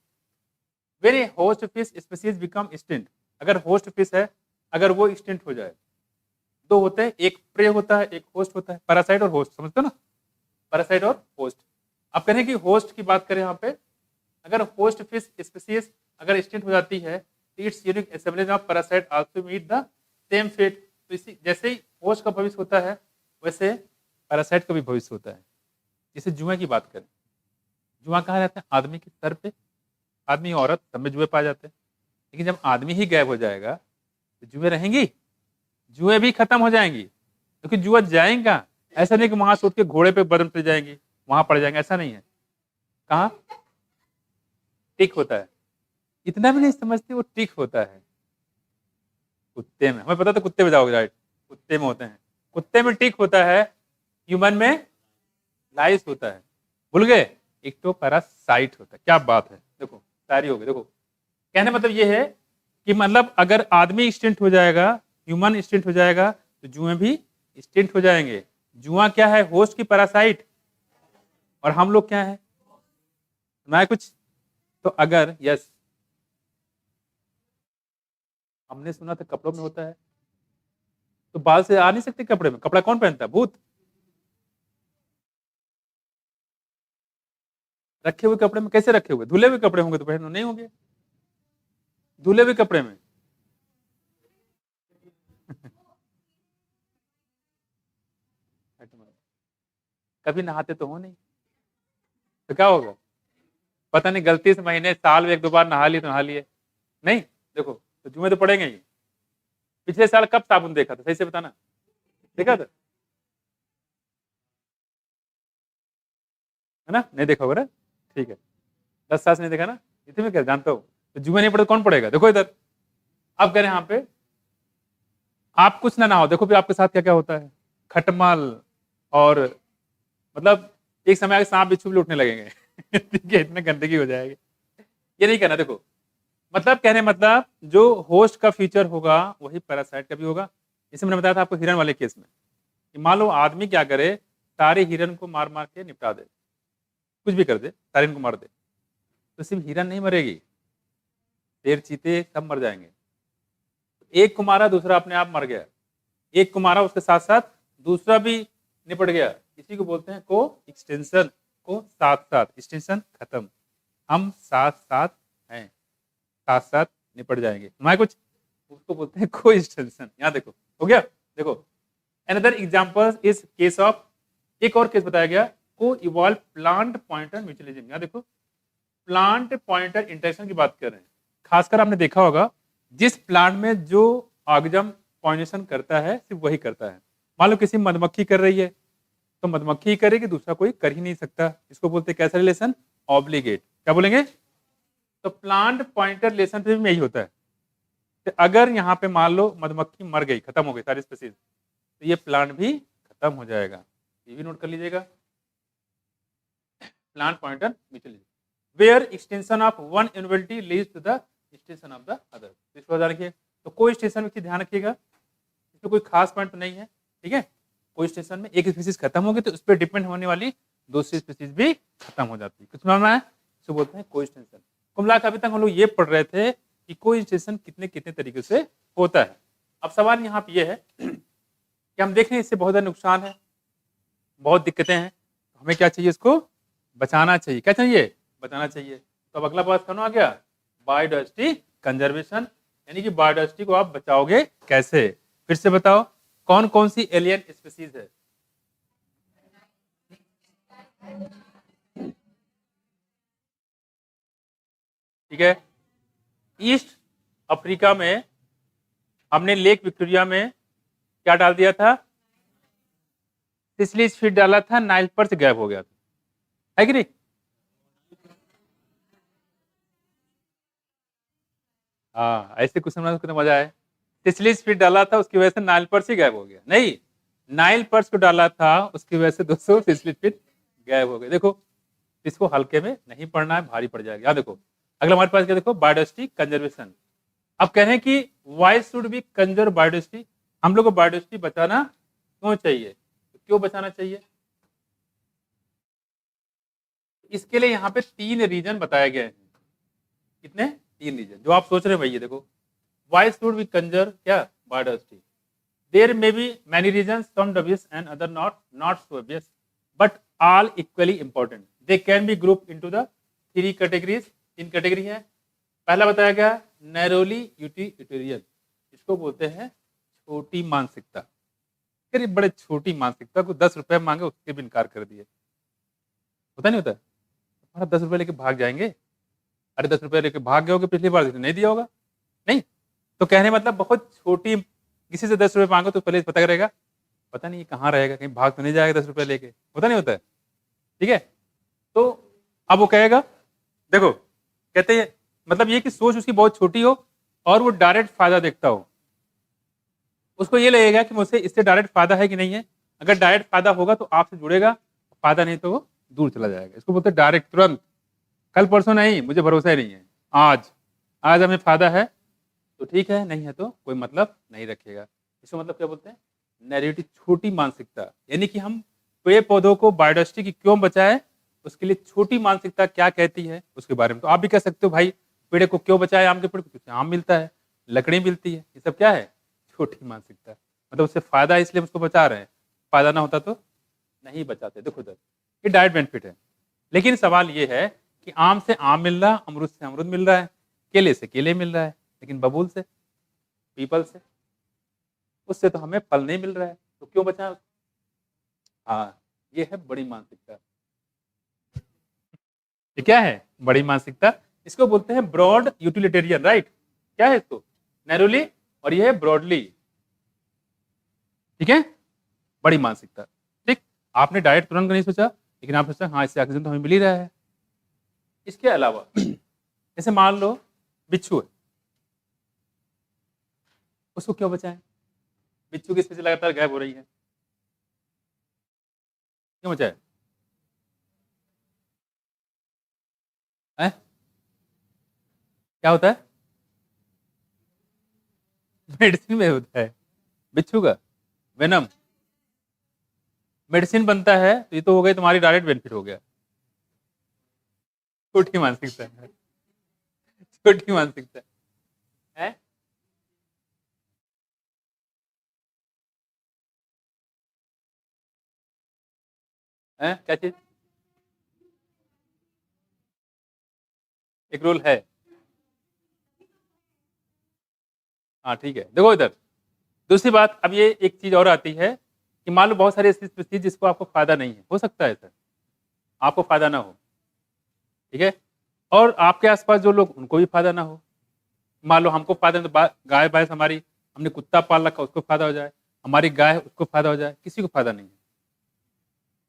When A host fish species become extinct, अगर होस्ट फिश है, अगर वो एक्सटिंक्ट हो जाए, दो होते हैं, एक प्रे होता है, एक होस्ट होता है, पैरासाइट और होस्ट, समझते हो ना, पैरासाइट और होस्ट। अब कहें कि होस्ट की बात करें यहाँ पे, अगर होस्ट फिश स्पीसीज अगर एक्सटिंक्ट हो जाती है, its unique assembly of parasite also meet the same fate. तो इसी जैसे ही होस्ट का भविष्य होता है, वैसे पैरासाइट का भी भविष्य होता है। जैसे जुए की बात करें, जुआ कहाँ रहता है, आदमी के सर पे, आदमी औरत सब में जुए पाए जाते हैं, लेकिन जब आदमी ही गायब हो जाएगा तो जुए रहेंगी, जुए भी खत्म हो जाएंगी, क्योंकि जुआ जाएगा, ऐसा नहीं कि वहां से उठ के घोड़े पे बदल चले जाएंगी, वहां पड़ जाएंगे, ऐसा नहीं है। कहाँ टिक होता है, इतना भी नहीं समझते, वो टिक होता है कुत्ते में, हमें पता था कुत्ते में जाओगे, राइट, कुत्ते में होते हैं, कुत्ते में टिक होता है, ह्यूमन में लाइस होता है, भूल गए, इक्टोपैरासाइट होता है। क्या बात है, देखो सारी हो गई। देखो कहने मतलब ये है कि मतलब अगर आदमी एक्सटिंक्ट हो जाएगा, ह्यूमन एक्सटिंक्ट हो जाएगा, तो जुए भी एक्सटिंक्ट हो जाएंगे। जुआ क्या है, होस्ट की पैरासाइट, और हम लोग क्या है, मैं कुछ, तो अगर यस, हमने सुना था कपड़ों में होता है, तो बाल से आ नहीं सकते कपड़े में, कपड़ा कौन पहनता है, भूत। रखे हुए कपड़े में कैसे रखे हुए, धुले हुए कपड़े होंगे तो पहन नहीं होंगे, धुले हुए कपड़े में कभी नहाते तो हो नहीं, तो क्या होगा, पता नहीं गलती से महीने साल में एक दो बार नहा लिए तो नहा लिए, नहीं, देखो तो जुए तो पड़ेंगे ही। पिछले साल कब साबुन देखा था, सही से बताना, देखा था, है ना, नहीं देखा होगा ना, ठीक है, 10 साल से नहीं देखा ना, इतने में क्या जानता हूँ, तो जुए नहीं पड़े कौन पड़ेगा। देखो इधर, अब कह रहे हैं यहाँ पे, आप कुछ ना हो, देखो भी आपके साथ क्या क्या होता है, खटमल, और मतलब एक समय आगे सांप बिच्छू भी लूटने लगेंगे ठीक है, इतने गंदगी हो जाएगी, ये नहीं करना। देखो मतलब कहने मतलब जो होस्ट का फीचर होगा वही पैरासाइट का भी होगा। जैसे मैंने बताया था आपको हिरन वाले केस में, कि मान लो आदमी क्या करे, सारे हिरन को मार मार के निपटा दे, कुछ भी कर दे, सारे इनको मार दे, तो सिर्फ हिरन नहीं मरेगी, शेर चीते सब मर जाएंगे। एक को मारा दूसरा अपने आप मर गया, एक को मारा उसके साथ साथ दूसरा भी निपट गया, इसी को बोलते हैं को एक्सटेंशन, को साथ साथ, एक्सटेंशन खत्म, हम साथ साथ हैं, साथ साथ निपट जाएंगे, हमारे कुछ, उसको बोलते हैं को एक्सटेंशन। यहाँ देखो हो गया, देखो another example is case of, एक और केस बताया गया, को इवॉल्व प्लांट पॉइंटर म्यूचुअलिज्म। यहाँ देखो प्लांट पॉइंटर इंटरेक्शन की बात कर रहे हैं, खासकर आपने देखा होगा जिस प्लांट में जो ऑर्गेनिज्म पॉलिनेशन करता है सिर्फ वही करता है। मान लो किसी मधुमक्खी कर रही है तो मधुमक्खी ही करेगी, दूसरा कोई कर ही नहीं सकता, इसको बोलते हैं कैसा रिलेशन, ऑब्लिगेट। क्या बोलेंगे, तो प्लांट पॉइंटर रिलेशन में यही होता है। तो अगर यहाँ पे मान लो मधुमक्खी मर गई, खत्म हो गई सारी स्पीसीज, तो ये प्लांट भी खत्म हो जाएगा, ये भी नोट कर लीजिएगा। Plant pollinator mutualism where extension of one invariably leads to the extension of the other. इसको ध्यान रखिए, तो कोई एक्सटेंशन में ध्यान रखिएगा, इसमें कोई खास पॉइंट तो नहीं है, ठीक है। कोई स्टेशन में एक स्पीसीज खत्म हो गई तो उस पर डिपेंड होने वाली दूसरी स्पीसीज भी खत्म हो जाती है, कुछ मालूम है, इसको बोलते हैं कोई एक्सटेंशन। कुमला का अभी तक हम लोग ये पढ़ रहे थे कि कोई एक्सटेंशन कितने कितने तरीके से होता है। अब सवाल यहाँ पे ये है कि हम देख रहे हैं इससे बहुत ज्यादा नुकसान है, बहुत दिक्कतें हैं, तो हमें क्या चाहिए, इसको बचाना चाहिए। क्या चाहिए, बचाना चाहिए। तो अब अगला बात करना आ गया बायोडाइवर्सिटी कंजर्वेशन, यानी कि बायोडाइवर्सिटी को आप बचाओगे कैसे। फिर से बताओ कौन कौन सी एलियन स्पीसीज है, ठीक है। ईस्ट अफ्रीका में हमने लेक विक्टोरिया में क्या डाल दिया था, सिसिली फीड डाला था, नाइल पर्च गायब हो गया था, है कि नहीं। हाँ ऐसे कुछ समझ, कितना मजा है, सिसिली फीड डाला था उसकी वजह से नाइल पर्च ही गायब हो गया, नहीं नाइल पर्च को डाला था उसकी वजह से दोस्तों सिसिली फीड गायब हो गए। देखो इसको हल्के में नहीं पढ़ना है, भारी पड़ जाएगा। यहाँ देखो अगला हमारे पास क्या, देखो बायोडाइवर्सिटी कंजर्वेशन। अब कह रहे हैं कि Y should be conserve biodiversity, हम लोग को बायोडाइवर्सिटी बचाना क्यों चाहिए, तो क्यों बचाना चाहिए, इसके लिए यहाँ पे 3 रीजन बताए गए हैं। कितने, 3 रीजन, जो आप सोच रहे हैं भैया। देखो वाई शुड बी कंजर्व क्या, biodiversity, there may be many reasons, some obvious and other not so obvious, but all equally important. They can be grouped into the 3 categories। 3 category है। पहला बताया गया नैरोली यूटिलिटेरियन, इसको बोलते हैं छोटी मानसिकता। अरे बड़े छोटी मानसिकता, को 10 रुपए मांगे उसके भी इनकार कर दिए, होता नहीं होता, हमारा 10 रुपए लेके भाग जाएंगे, अरे 10 रुपए लेके भाग गए होगे, पिछली बार नहीं दिया होगा, नहीं तो कहने मतलब बहुत छोटी, किसी से 10 रुपए मांगो तो पहले पता करेगा, पता नहीं कहाँ रहेगा, कहीं भाग तो नहीं जाएगा 10 रुपए लेके, होता नहीं होता है, ठीक है। तो अब वो कहेगा, देखो कहते हैं मतलब ये कि सोच उसकी बहुत छोटी हो और वो डायरेक्ट फायदा देखता हो, उसको ये लगेगा कि मुझसे इससे डायरेक्ट फायदा है कि नहीं है, अगर डायरेक्ट फायदा होगा तो आपसे जुड़ेगा, फायदा नहीं तो वो दूर चला जाएगा। इसको बोलते हैं डायरेक्ट, तुरंत, कल परसों नहीं, मुझे भरोसा ही नहीं है, आज आज हमें फायदा है तो ठीक है, नहीं है तो कोई मतलब नहीं रखेगा। इसको मतलब क्या बोलते हैं, नैरेटिव, छोटी मानसिकता, यानी कि हम पेड़ पौधों को बायोडाइवर्सिटी की क्यों बचाएं, उसके लिए छोटी मानसिकता क्या कहती है उसके बारे में। तो आप भी कह सकते हो भाई पेड़ को क्यों बचाए, आम के पेड़ को, क्योंकि आम मिलता है, लकड़ी मिलती है, ये सब क्या है, छोटी मानसिकता, मतलब उससे फायदा है इसलिए हम उसको बचा रहे हैं, फायदा ना होता तो नहीं बचाते। देखो उधर ये डायरेक्ट बेनिफिट है। लेकिन सवाल ये है कि आम से आम मिल रहा, अमरूद से अमरूद मिल रहा है, केले से केले मिल रहा है, लेकिन बबूल से, पीपल से, उससे तो हमें फल नहीं मिल रहा है, तो क्यों बचाएं। हाँ ये है बड़ी मानसिकता। ये क्या है, बड़ी मानसिकता, इसको बोलते हैं ब्रॉड यूटिलिटेरियन, राइट। क्या है इसको, नैरोली, और ये है ब्रॉडली, ठीक है, बड़ी मानसिकता। ठीक, आपने डायरेक्ट तुरंत नहीं सोचा, लेकिन आप सोचा हाँ इससे ऑक्सीजन तो हमें मिल ही रहा है। इसके अलावा जैसे मान लो बिच्छू है, उसको क्यों बचाएं, बिच्छू की स्पीशीज लगातार गायब हो रही है, क्यों बचाए, क्या होता है, मेडिसिन में होता है, बिच्छू का वेनम मेडिसिन बनता है, तो ये तो हो गई तुम्हारी डायरेक्ट बेनिफिट हो गया। छोटी मानसिकता है, छोटी मानसिकता है। क्या चीज? एक रूल है। हाँ ठीक है, देखो इधर दूसरी बात, अब ये एक चीज और आती है कि मान लो बहुत सारी ऐसी चीज जिसको आपको फायदा नहीं है, हो सकता है सर आपको फायदा ना हो, ठीक है, और आपके आसपास जो लोग उनको भी फायदा ना हो। मान लो हमको फायदा नहीं, तो गाय भैंस हमारी, हमने कुत्ता पाल रखा उसको फायदा हो जाए, हमारी गाय उसको फायदा हो जाए, किसी को फायदा नहीं है,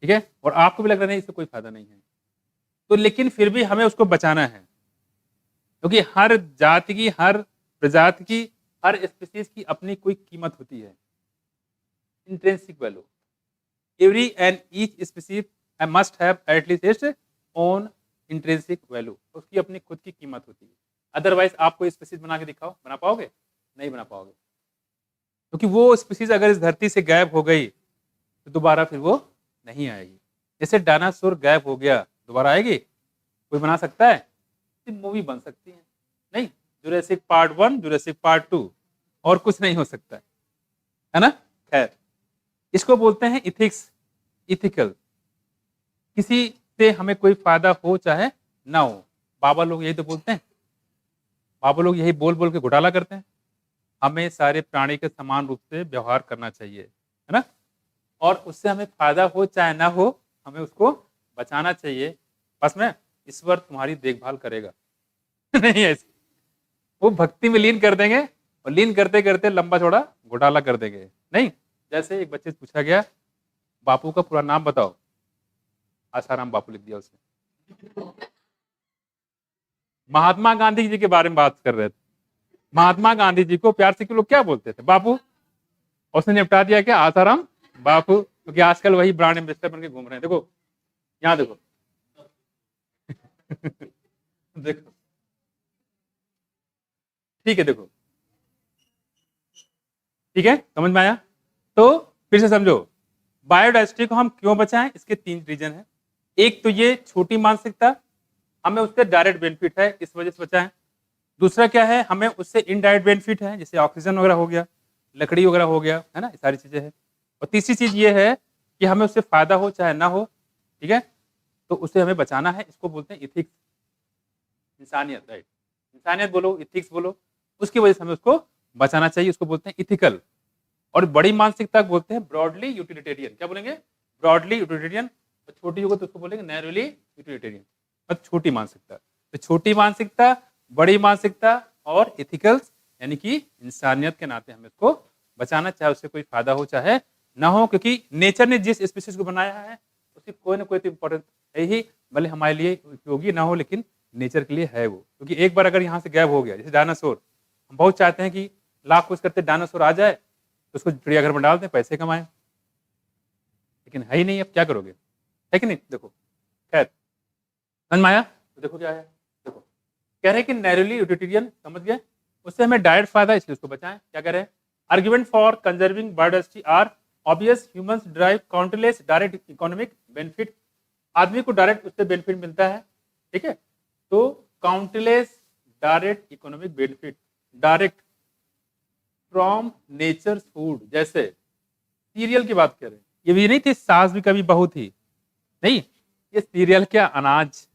ठीक है, और आपको भी लग रहा नहीं इससे कोई फायदा नहीं है, तो लेकिन फिर भी हमें उसको बचाना है, क्योंकि हर जाति की, हर प्रजाति की, हर स्पीसीज की अपनी कोई कीमत होती है, intrinsic value. Every and each species must have at least its own intrinsic value, उसकी अपनी खुद की कीमत होती है। अदरवाइज आप कोई स्पीसीज बना के दिखाओ, बना पाओगे? नहीं बना पाओगे, क्योंकि वो स्पीसीज अगर इस धरती से गायब हो गई तो दोबारा फिर वो नहीं आएगी। जैसे डायनासोर गायब हो गया, दोबारा आएगी? कोई बना सकता है? मूवी बन सकती है, नहीं, जुरासिक पार्ट 1, जुरासिक पार्ट 2, और कुछ नहीं हो सकता है ना। खैर, इसको बोलते हैं इथिक्स, इथिकल। किसी से हमें कोई फायदा हो चाहे ना हो, बाबा लोग यही तो बोलते हैं, बाबा लोग यही बोल बोल के घोटाला करते हैं, हमें सारे प्राणी के समान रूप से व्यवहार करना चाहिए, है ना, और उससे हमें फायदा हो चाहे ना हो, हमें उसको बचाना चाहिए, बस में ईश्वर तुम्हारी देखभाल करेगा। नहीं ऐसे, वो भक्ति में लीन कर देंगे और लीन करते करते लंबा चौड़ा घोटाला कर देंगे। नहीं, जैसे एक बच्चे से पूछा गया बापू का पूरा नाम बताओ, आसाराम बापू लिख दिया उसने। महात्मा गांधी जी के बारे में बात कर रहे थे, महात्मा गांधी जी को प्यार से लोग क्या बोलते थे? बापू। उसने निपटा दिया क्या? आसाराम बापू, क्योंकि आजकल वही ब्रांड एम्बेसडर बन के घूम रहे हैं। देखो यहाँ देखो देखो, ठीक है, देखो ठीक है, समझ में आया? तो फिर से समझो, बायोडाइवर्सिटी को हम क्यों बचाएं, इसके 3 रीजन है। एक तो ये छोटी मानसिकता, हमें उससे डायरेक्ट बेनिफिट है, इस वजह से बचाएं। दूसरा क्या है, हमें उससे इनडायरेक्ट बेनिफिट है, जैसे ऑक्सीजन वगैरह हो गया, लकड़ी वगैरह हो गया, है ना, ये सारी चीजें हैं। और तीसरी चीज ये है कि हमें उससे फायदा हो चाहे ना हो, ठीक है, तो उसे हमें बचाना है, इसको बोलते हैं इथिक्स, इंसानियत, राइट, इंसानियत बोलो, इथिक्स बोलो, उसकी वजह से हमें उसको बचाना चाहिए, उसको बोलते हैं इथिकल। और बड़ी मानसिकता बोलते हैं ब्रॉडली यूटिलिटेरियन। क्या बोलेंगे? Broadly utilitarian. छोटी होगा तो उसको बोलेंगे नैरोली यूटिलिटेरियन, मतलब छोटी मानसिकता। तो छोटी मानसिकता, बड़ी मानसिकता और इथिकल्स, यानी कि इंसानियत के नाते हमें इसको बचाना, चाहे उससे कोई फायदा हो चाहे ना हो, क्योंकि नेचर ने जिस स्पीसीज को बनाया है उसकी कोई ना कोई तो इंपॉर्टेंस है ही, भले हमारे लिए उपयोगी ना हो, लेकिन नेचर के लिए है वो। क्योंकि एक बार अगर यहाँ से गायब हो गया, जैसे डायनासोर, हम बहुत चाहते हैं कि लाख कुछ करते डायनासोर आ जाए तो उसको चिड़ियाघर में डाल दें, पैसे कमाएं, लेकिन है ही नहीं, अब क्या करोगे, है कि नहीं। देखो, खैर, समझ में आया? तो देखो क्या है, देखो कह रहे हैं कि नैरोली यूटिलिटेरियन, समझ गए, उससे हमें डायरेक्ट फायदा, इसलिए उसको बचाएं। क्या कह रहे हैं? Argument for conserving biodiversity are obvious, humans drive countless direct economic benefit. आदमी को डायरेक्ट उससे बेनिफिट मिलता है, ठीक है, तो countless direct economic benefit, direct from nature food. जैसे सीरियल की बात करें, ये भी नहीं थी सास भी कभी बहू थी, नहीं, ये सीरियल क्या, अनाज,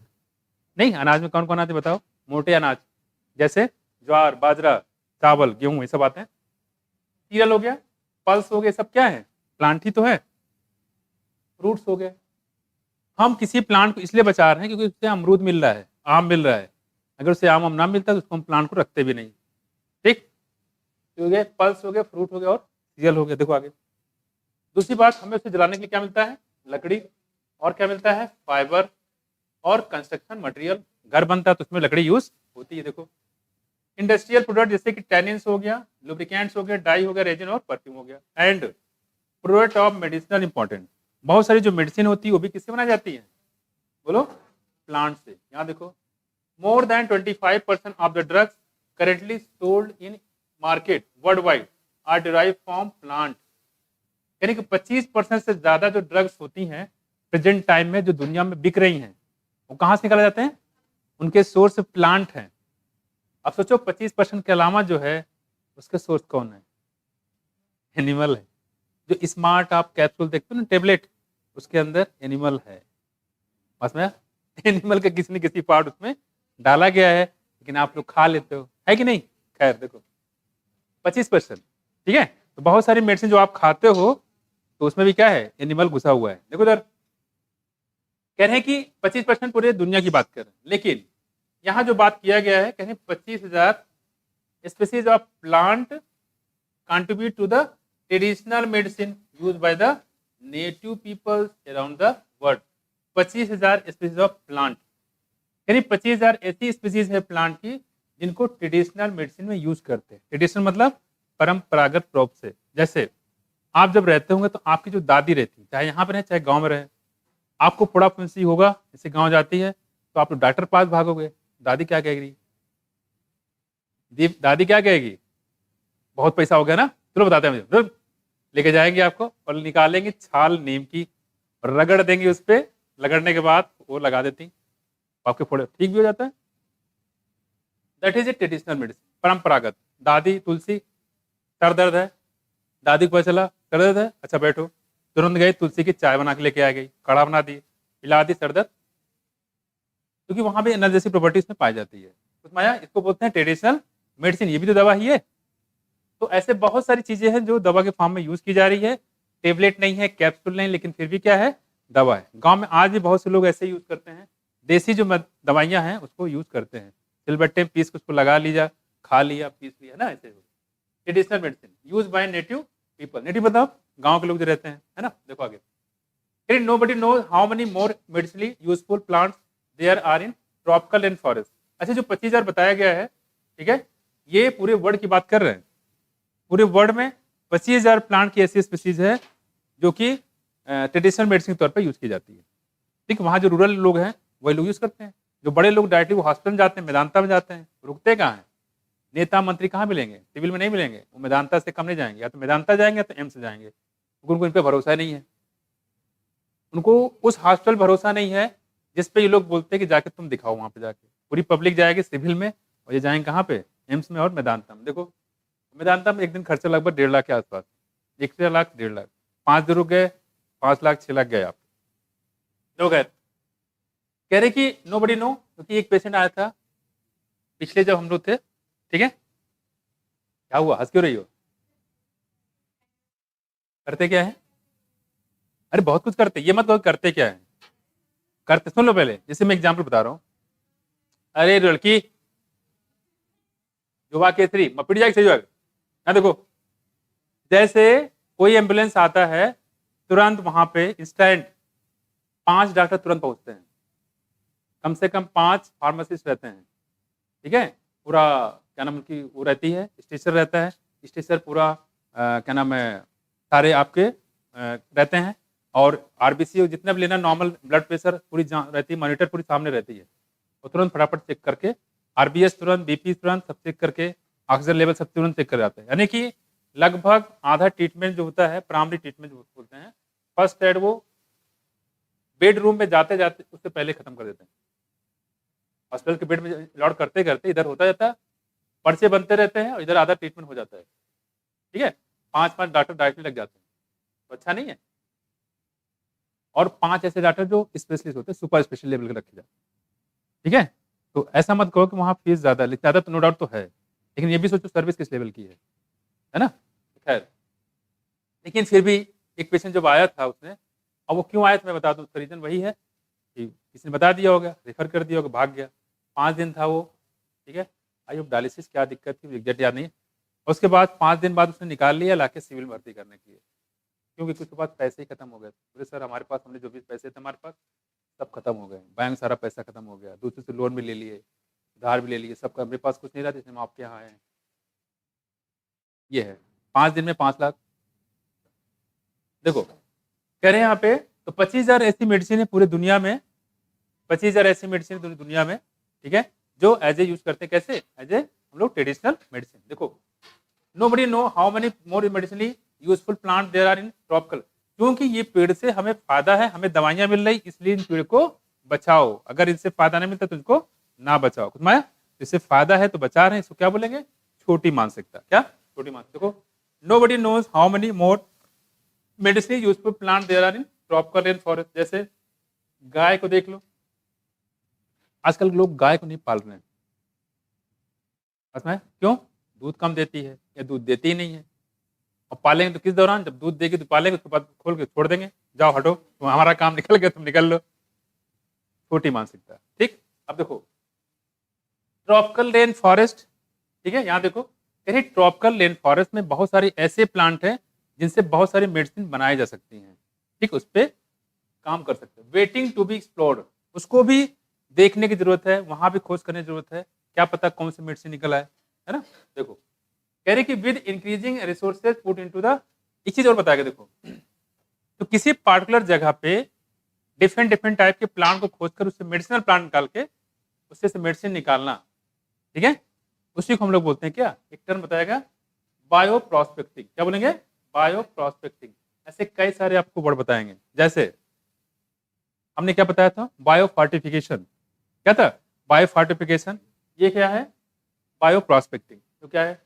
नहीं, अनाज में कौन कौन आते बताओ? मोटे अनाज, जैसे ज्वार, बाजरा, चावल, गेहूं, ये सब आते हैं। सीरियल हो गया, पल्स हो गए, सब क्या है? प्लांट ही तो है। फ्रूट्स हो गए, हम किसी प्लांट को इसलिए बचा रहे हैं क्योंकि उससे अमरूद मिल रहा है, आम मिल रहा है, अगर उससे आम ना मिलता तो उसको हम प्लांट को रखते भी नहीं, ठीक। तो हो गए पल्स, हो गए फ्रूट, हो गया, और सीरियल हो गया। देखो आगे, दूसरी बात, हमें उसे जलाने के लिए क्या मिलता है? लकड़ी, और क्या मिलता है? फाइबर और कंस्ट्रक्शन मटेरियल। घर बनता है तो उसमें लकड़ी यूज होती है। देखो, इंडस्ट्रियल प्रोडक्ट जैसे कि टेनिन्स हो गया, लुब्रिकेंट्स हो गया, डाई हो गया, रेजिन और परफ्यूम हो गया। And product of medicinal important, बहुत सारी जो मेडिसिन होती है वो भी किससे बनाई जाती है? बोलो, प्लांट से। यहाँ देखो, more than 25% of the drugs currently sold in market world wide are derive from plant. यानी कि 25% से ज्यादा जो ड्रग्स होती हैं प्रेजेंट टाइम में जो दुनिया में बिक रही हैं, वो कहां से निकाले जाते हैं? उनके सोर्स प्लांट हैं। अब सोचो 25% के अलावा जो है उसके सोर्स कौन है? एनिमल है। जो स्मार्ट आप कैप्सूल देखते हो ना, टेबलेट, उसके अंदर एनिमल है। बस में एनिमल के किसी न किसी पार्ट उसमें डाला गया है, लेकिन आप लोग खा लेते हो, है कि नहीं? खैर देखो 25%, ठीक है। तो बहुत सारी मेडिसिन जो आप खाते हो तो उसमें भी क्या है? एनिमल घुसा हुआ है। देखो इधर कह रहे हैं कि 25% पूरे दुनिया की बात कर रहे हैं, लेकिन यहाँ जो बात किया गया है, कह रहे हैं 25,000 species of plant contribute to the traditional medicine used by the native peoples around the world। 25,000 species of plant, यानी 25,000 ऐसी स्पीसीज है प्लांट की जिनको ट्रेडिशनल मेडिसिन में यूज करते हैं। ट्रेडिशनल मतलब परंपरागत रूप से। जैसे आप जब रहते होंगे तो आपकी जो दादी रहती, चाहे यहाँ पर रहे चाहे गाँव में रहे, आपको फोड़ा फुंसी होगा, जैसे गाँव जाती है तो आप डॉक्टर पास भागोगे, दादी क्या कहेगी? दादी क्या कहेगी? बहुत पैसा हो गया ना, चलो बताते हैं मुझे। लेके जाएंगे आपको और निकालेंगे छाल नीम की और रगड़ देंगे उस पर, रगड़ने के बाद वो लगा देती, आपके फोड़े ठीक भी हो जाता है। That is a traditional medicine, परंपरागत। दादी तुलसी, सर दर्द है, दादी को पता चला सर दर्द है, अच्छा बैठो, तुरंत गई तुलसी की चाय बना के लेके आ गई, काढ़ा बना दी, पिला दी सर दर्द, क्योंकि वहां भी एनर्जेटिक प्रॉपर्टी इसमें पाई जाती है। तो माया इसको बोलते हैं ट्रेडिशनल मेडिसिन, ये भी तो दवा ही है। तो ऐसे बहुत सारी चीजें हैं जो दवा के फॉर्म में यूज की जा रही है। टेबलेट नहीं है, कैप्सूल नहीं, लेकिन फिर भी क्या है? दवा है। गांव में आज भी बहुत से लोग ऐसे यूज करते हैं, देसी जो दवाइयां हैं उसको यूज करते हैं, सिलबट्टे में पीस के उसको लगा लीजा, खा लिया, पीस लिया ना, ऐसे traditional medicine use by native people. Native मतलब गाँव के लोग जो रहते हैं, है ना। देखो आगे, nobody knows how many more medicinally useful plants there are in tropical and forest. अच्छा, जो 25,000 बताया गया है, ठीक है, ये पूरे वर्ल्ड की बात कर रहे हैं। पूरे वर्ल्ड में 25,000 प्लांट की ऐसी स्पीसीज है जो कि ट्रेडिशनल मेडिसिन के तौर पर यूज की जाती है। ठीक, वहाँ जो रूरल लोग हैं वही लोग यूज करते हैं। जो बड़े लोग डायरेक्टली वो हॉस्पिटल जाते हैं, मेदांता में जाते हैं, रुकते कहाँ हैं? नेता मंत्री कहाँ मिलेंगे? सिविल में नहीं मिलेंगे, वो मेदांता से कम नहीं जाएंगे, या तो मेदांता जाएंगे या तो एम्स जाएंगे, क्योंकि उनको इन पर भरोसा नहीं है। उनको उस हॉस्पिटल भरोसा नहीं है जिसपे ये लोग बोलते हैं कि जाके तुम दिखाओ, वहाँ पे जाके पूरी पब्लिक जाएगी सिविल में, और ये जाएंगे कहाँ पे? एम्स में और मेदांता में। देखो मेदांता में एक दिन खर्चा लगभग 1.5 लाख के आसपास, 1 लाख 1.5 लाख, 5 दिन रुक गए 5 लाख 6 लाख गए आप लोग। कह रहे कि नो बडी नो, क्योंकि एक पेशेंट आया था पिछले जब हम लोग थे, ठीक है, क्या हुआ, हंस क्यों रही हो? करते क्या है? अरे बहुत कुछ करते, ये मत करते क्या है, करते सुन लो पहले। जैसे मैं एग्जाम्पल बता रहा हूँ, अरे लड़की युवा केसरी मपिट जाएगी सही जगह ना। देखो जैसे कोई एम्बुलेंस आता है, तुरंत वहां पे इंस्टेंट 5 डॉक्टर तुरंत पहुंचते हैं, कम से कम 5 फार्मासिस्ट रहते हैं, ठीक है। पूरा क्या नाम उनकी वो रहती है, स्टेशन रहता है, स्टेशन पूरा क्या नाम है, सारे आपके रहते हैं। और आरबीसी जितना भी लेना, नॉर्मल ब्लड प्रेशर पूरी रहती है, मॉनिटर पूरी सामने रहती है, और तुरंत फटाफट चेक करके आरबीएस तुरंत, बीपी तुरंत सब चेक करके, ऑक्सीजन लेवल सब तुरंत चेक कर जाते हैं। यानी कि लगभग आधा ट्रीटमेंट जो होता है, प्राइमरी ट्रीटमेंट जो बोलते हैं, फर्स्ट एड, वो बेडरूम में जाते जाते उससे पहले खत्म कर देते हैं। हॉस्पिटल के बेड में लॉड करते करते इधर होता जाता है, पर्चे बनते रहते हैं, और इधर आधा ट्रीटमेंट हो जाता है, ठीक है। 5 डॉक्टर डायरेक्टली लग जाते हैं, तो अच्छा नहीं है। और 5 ऐसे डॉक्टर जो स्पेशलिस्ट होते हैं, सुपर स्पेशल लेवल के रखे जाते हैं, ठीक है। तो ऐसा मत कहो कि वहाँ फीस ज़्यादा तो नो डाउट तो है, लेकिन ये भी सोचो सर्विस किस लेवल की है ना। खैर, लेकिन फिर भी एक पेशेंट जब आया था उसने, और वो क्यों आया था मैं बता दूँ, उसका रीज़न वही है कि किसी ने बता दिया होगा, रेफर कर दिया होगा, भाग गया। 5 दिन था वो, ठीक है। आई होप डायलिसिस क्या दिक्कत थी एग्जैक्ट याद नहीं है। उसके बाद 5 दिन बाद उसने निकाल लिया, लाके सिविल में भर्ती करने के लिए, क्योंकि उसके बाद पैसे ही खत्म हो गए। बोले सर हमारे पास, हमने जो भी पैसे थे हमारे पास सब खत्म हो गए, बैंक सारा पैसा खत्म हो गया, दूसरे से लोन भी ले लिए, उधार भी ले लिए, सबका मेरे पास कुछ नहीं रहा, इसलिए हम आपके यहाँ आए हैं। ये है 5 दिन में 5 लाख। देखो कह रहे हैं यहाँ पे, तो 25,000 ऐसी मेडिसिन है पूरे दुनिया में, 25,000 ऐसी मेडिसिन पूरी दुनिया में, ठीक है, जो एज ए यूज करते हैं। कैसे? एज ए हम लोग ट्रेडिशनल मेडिसिन। देखो nobody know how many more medicinally useful plant there are in tropical, क्योंकि ये पेड़ से हमें फायदा है, हमें दवाइयां मिल रही, इसलिए इन पेड़ को बचाओ। अगर इनसे फायदा नहीं मिलता तो इनको ना बचाओ। माया इससे फायदा है तो बचा रहे हैं, इसको क्या बोलेंगे? छोटी मानसिकता। क्या? छोटी मानसिकता। देखो, nobody knows how many more medicine useful plant there are in tropical rainforest। जैसे गाय को देख लो, आजकल लोग गाय को नहीं पाल रहे हैं, समझ में? क्यों? दूध कम देती है या दूध देती ही नहीं है। और पालेंगे तो किस दौरान? जब दूध देगी तो पालेंगे, उसके बाद खोल के छोड़ देंगे, जाओ हटो, तो हमारा काम निकल गया, तुम निकल लो। छोटी मानसिकता। ठीक, अब देखो ट्रॉपिकल रेन फॉरेस्ट, ठीक है, यहाँ देखो कहीं ट्रॉपिकल रेन फॉरेस्ट में बहुत सारे ऐसे प्लांट हैं जिनसे बहुत सारी मेडिसिन बनाई जा सकती हैं। ठीक, उस पर काम कर सकते हैं। वेटिंग टू बी एक्सप्लोर्ड, उसको भी देखने की जरूरत है, वहां भी खोज करने की जरूरत है, क्या पता कौन सी मेडिसिन निकल आए, है ना। देखो कह रही कि with increasing resources put into the, एक चीज और बताएगा, देखो तो किसी पार्टिकुलर जगह पे डिफरेंट डिफरेंट टाइप के प्लांट को खोजकर उससे मेडिसिनल प्लांट निकाल के उससे मेडिसिन निकालना, ठीक है, उसी को हम लोग बोलते हैं क्या? एक टर्म बताएगा बायो प्रोस्पेक्टिंग। क्या बोलेंगे? Bio prospecting. ऐसे कई सारे आपको वर्ड बताएंगे, जैसे हमने क्या बताया था? Biofortification. क्या था? Biofortification. ये क्या है? Bioprospecting. तो क्या है?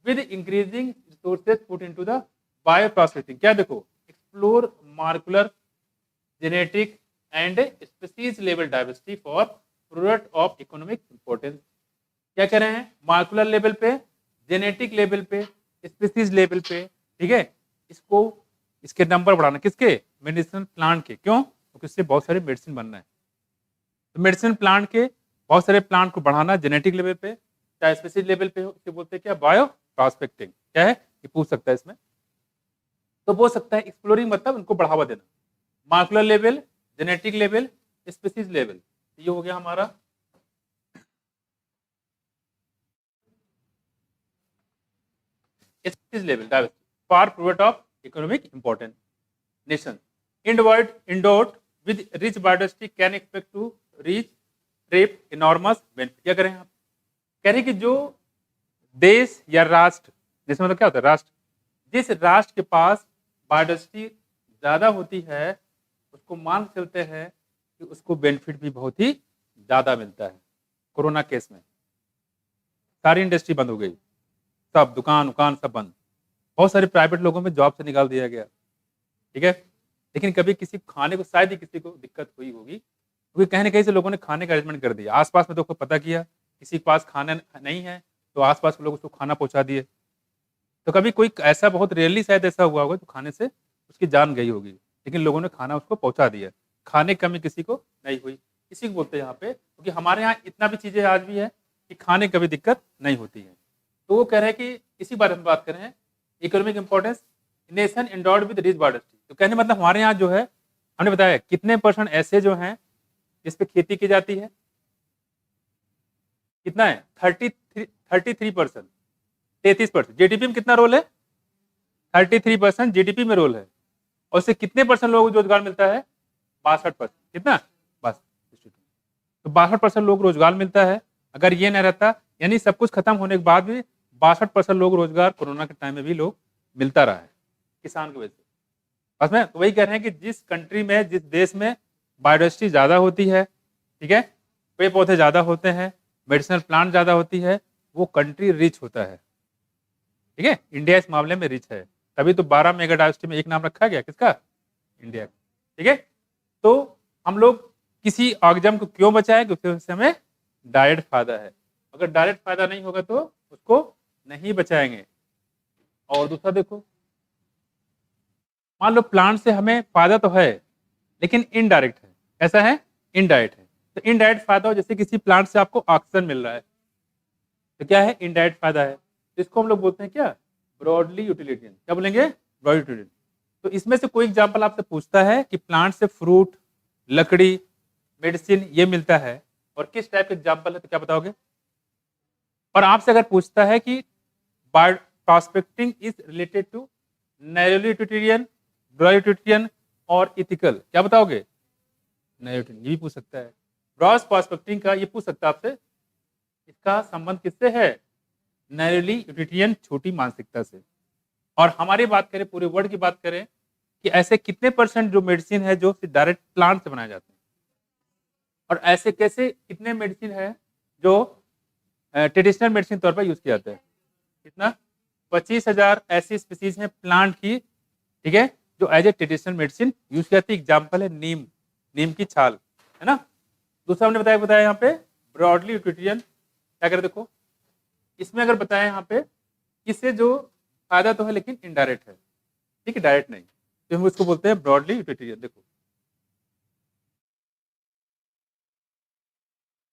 With increasing resources put into the bioprospecting. क्या? देखो explore molecular genetic and species level diversity for product of economic importance. क्या कह रहे हैं? मार्कुलर लेवल पे, जेनेटिक लेवल पे, स्पीसीज लेवल पे, ठीक है, इसको इसके नंबर बढ़ाना, किसके? मेडिसिनल प्लांट के। क्यों? क्योंकि इससे बहुत सारे मेडिसिन बनना है। तो मेडिसिन प्लांट के बहुत सारे प्लांट को बढ़ाना जेनेटिक लेवल पे चाहे स्पीसीज लेवल पे हो, इसे बोलते हैं क्या? Bio prospecting. क्या है? ये पूछ सकता है इसमें, तो बोल सकता है एक्सप्लोरिंग मतलब उनको बढ़ावा देना। Molecular level, genetic level, species level, ये हो गया हमारा species level diversity for product of economic important nation. Endowed with rich biodiversity can expect to reach reap enormous benefit. क्या करें आप? कह रहे कि जो देश या राष्ट्र, जैसे मतलब क्या होता है? राष्ट्र, जिस राष्ट्र के पास बायोडाइवर्सिटी ज्यादा होती है उसको मान चलते हैं कि उसको बेनिफिट भी बहुत ही ज्यादा मिलता है। कोरोना केस में सारी इंडस्ट्री बंद हो गई, सब दुकान उकान सब बंद, बहुत सारे प्राइवेट लोगों में जॉब से निकाल दिया गया, ठीक है। लेकिन कभी किसी खाने को, शायद ही किसी को दिक्कत हुई होगी, क्योंकि कहीं ना कहीं से लोगों ने खाने का अरेंजमेंट कर दिया। आसपास में तो पता किया किसी के पास खाना नहीं है तो आसपास के लोग उसको खाना पहुंचा दिए। तो कभी कोई ऐसा, बहुत रेयरली शायद ऐसा हुआ होगा तो खाने से उसकी जान गई होगी, लेकिन लोगों ने खाना उसको पहुंचा दिया। खाने की कमी किसी को नहीं हुई, इसी को बोलते हैं यहाँ पे। क्योंकि हमारे यहाँ इतना भी चीजें आज भी है कि खाने की कभी दिक्कत नहीं होती है। तो वो कह रहे हैं कि इसी बारे में बात कर रहे हैं, economic importance nation endowed with rich biodiversity. तो कहने मतलब हमारे यहाँ जो है, हमने बताया कितने % ऐसे जो हैं जिस पे खेती की जाती है, कितना है? 33%, 33%। जीडीपी में कितना रोल है? 33% जीडीपी में रोल है। और उससे कितने % लोगों को रोजगार मिलता है? 62%। कितना? बस, तो 62% लोग रोजगार मिलता है। अगर ये न रहता, यानी सब कुछ खत्म होने के बाद भी 62% लोग रोजगार कोरोना के टाइम में भी लोग मिलता रहा है किसान की वजह से। बस में तो वही कह रहे हैं कि जिस कंट्री में, जिस देश में बायोडाइवर्सिटी ज्यादा होती है, ठीक है, पेड़ पौधे ज्यादा होते हैं, मेडिसिनल प्लांट ज्यादा होती है, वो कंट्री रिच होता है, ठीक है। इंडिया इस मामले में रिच है, तभी तो 12 मेगा डाइवर्सिटी में एक नाम रखा गया, किसका? इंडिया, ठीक है। तो हम लोग किसी ऑर्गेनिज्म को क्यों बचाएं? क्योंकि उससे हमें डायरेक्ट फायदा है। अगर डायरेक्ट फायदा नहीं होगा तो उसको नहीं बचाएंगे। और दूसरा देखो, मान लो प्लांट से हमें फायदा तो है लेकिन इनडायरेक्ट है। ऐसा है? इनडायरेक्ट है। तो इनडायरेक्ट फायदा हो, जैसे किसी प्लांट से आपको ऑक्सीजन मिल रहा है, तो क्या है? इनडायरेक्ट फायदा है। तो इसको हम लोग बोलते हैं क्या? ब्रॉडली यूटिलिटियन। क्या बोलेंगे? ब्रॉड यूटिलिटियन। तो इसमें से कोई एग्जाम्पल आपसे पूछता है कि प्लांट से फ्रूट, लकड़ी, मेडिसिन ये मिलता है, और किस टाइप के एग्जाम्पल है, तो क्या बताओगे? और आपसे अगर पूछता है कि prospecting is related to narrowly utilitarian, broad utilitarian और इथिकल, क्या बताओगे? नैरो यूटिलिटियन, ये भी पूछ सकता है। ब्रॉड प्रोस्पेक्टिंग का ये पूछ सकता है आपसे, इसका संबंध किससे है? नैरोली यूटिलिटियन, छोटी मानसिकता से। और हमारी बात करें, पूरे वर्ल्ड की बात करें कि ऐसे कितने % जो मेडिसिन है जो डायरेक्ट प्लांट से बनाए जाते हैं, और ऐसे कैसे कितने मेडिसिन है जो ट्रेडिशनल मेडिसिन तौर पर यूज किया जाता है। कितना? 25,000 ऐसी स्पीसीज हैं प्लांट की, ठीक है, जो as a traditional medicine use की जाती है। एग्जाम्पल है नीम, नीम की छाल, है ना। दूसरा हमने बताया यहाँ पे ब्रॉडली यूटिलिटेरियन, क्या करें देखो, इसमें अगर बताया यहाँ पे इससे जो फायदा तो है लेकिन इनडायरेक्ट है, ठीक है, डायरेक्ट नहीं, तो हम उसको बोलते हैं ब्रॉडली यूटिलिटेरियन। देखो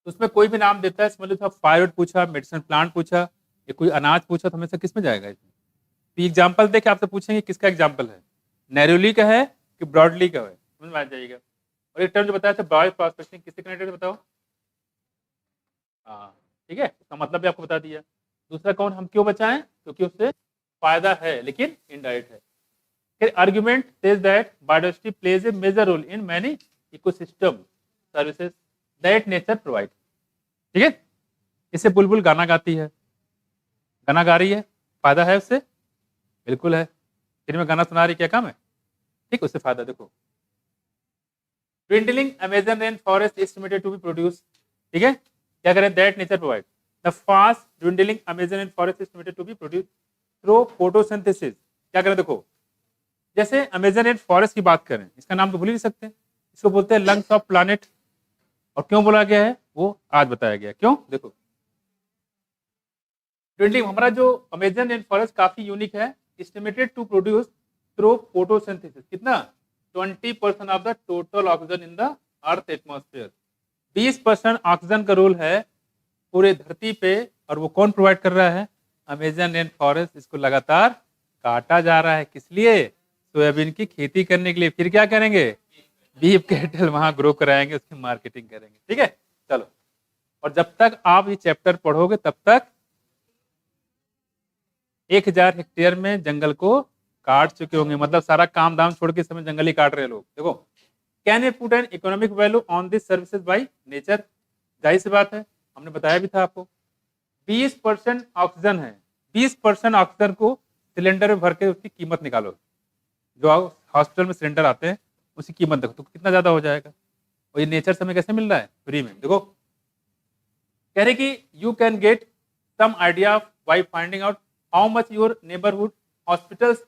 तो उसमें कोई भी नाम देता है, समझ लो फायरवुड पूछा, मेडिसिन प्लांट पूछा, या कोई अनाज पूछा, तो हमेशा किस में जाएगा इसमें? तो एग्जाम्पल दे के आपसे पूछेंगे किसका एग्जाम्पल है, नैरोली का है कि ब्रॉडली का है, समझ में आ जाएगा। और एक टर्म जो बताया था बायो प्रॉस्पेक्टिंग, किससे कनेक्टेड है बताओ? हाँ, ठीक है, इसका मतलब भी आपको बता दिया। दूसरा कौन, हम क्यों बचाएं? क्योंकि उससे फायदा है लेकिन इनडायरेक्ट है। फिर argument says that biodiversity plays a major role in many ecosystem services that nature provide, ठीक है। इससे बुलबुल गाना गाती है, गाना गा रही है, फायदा है उससे? बिल्कुल है। फिर में गाना सुना रही, क्या काम है? ठीक, उससे फायदा देखो। Dwindling Amazon rainforest estimated to be produced, ठीक है, क्या करें? That nature provide the fast dwindling Amazon rainforest estimated to be produced through photosynthesis, क्या करें देखो, जैसे अमेजन रेन फॉरेस्ट की बात करें, इसका नाम तो भूल ही नहीं सकते, इसको बोलते हैं लंग्स ऑफ प्लानिट। और क्यों बोला गया है वो आज बताया गया, क्यों देखो। ट्विंडलिंग, हमारा जो अमेजन रेन फॉरेस्ट काफी यूनिक है, estimated to produce through photosynthesis, कितना? 20% of the total oxygen in the earth atmosphere. 20% oxygen का रोल है पूरे धरती पे, और वो कौन प्रोवाइड कर रहा है? Amazon rain forest. इसको लगातार काटा जा रहा है, किस लिए? सोयाबीन की खेती करने के लिए। फिर क्या करेंगे? बीफ कैटल वहां ग्रो कराएंगे, उसकी मार्केटिंग करेंगे, ठीक है। चलो, और जब तक आप ये चैप्टर पढ़ोगे तब तक 1,000 हेक्टेयर में जंगल को काट चुके होंगे, मतलब सारा काम धाम छोड़ के समय जंगल ही काट रहे लोग। देखो, can a put an economic value on this services by nature? जाहिर सी बात है, हमने बताया भी था आपको। 20% ऑक्सीजन है, 20% ऑक्सीजन को सिलेंडर में भर के उसकी कीमत निकालो, जो हॉस्पिटल में सिलेंडर आते हैं उसकी कीमत देखो तो कितना ज्यादा हो जाएगा। और ये नेचर से हमें कैसे मिल रहा है? फ्री में। देखो, कह रहे कि you can get some idea of by finding out how much your neighbourhood hospitals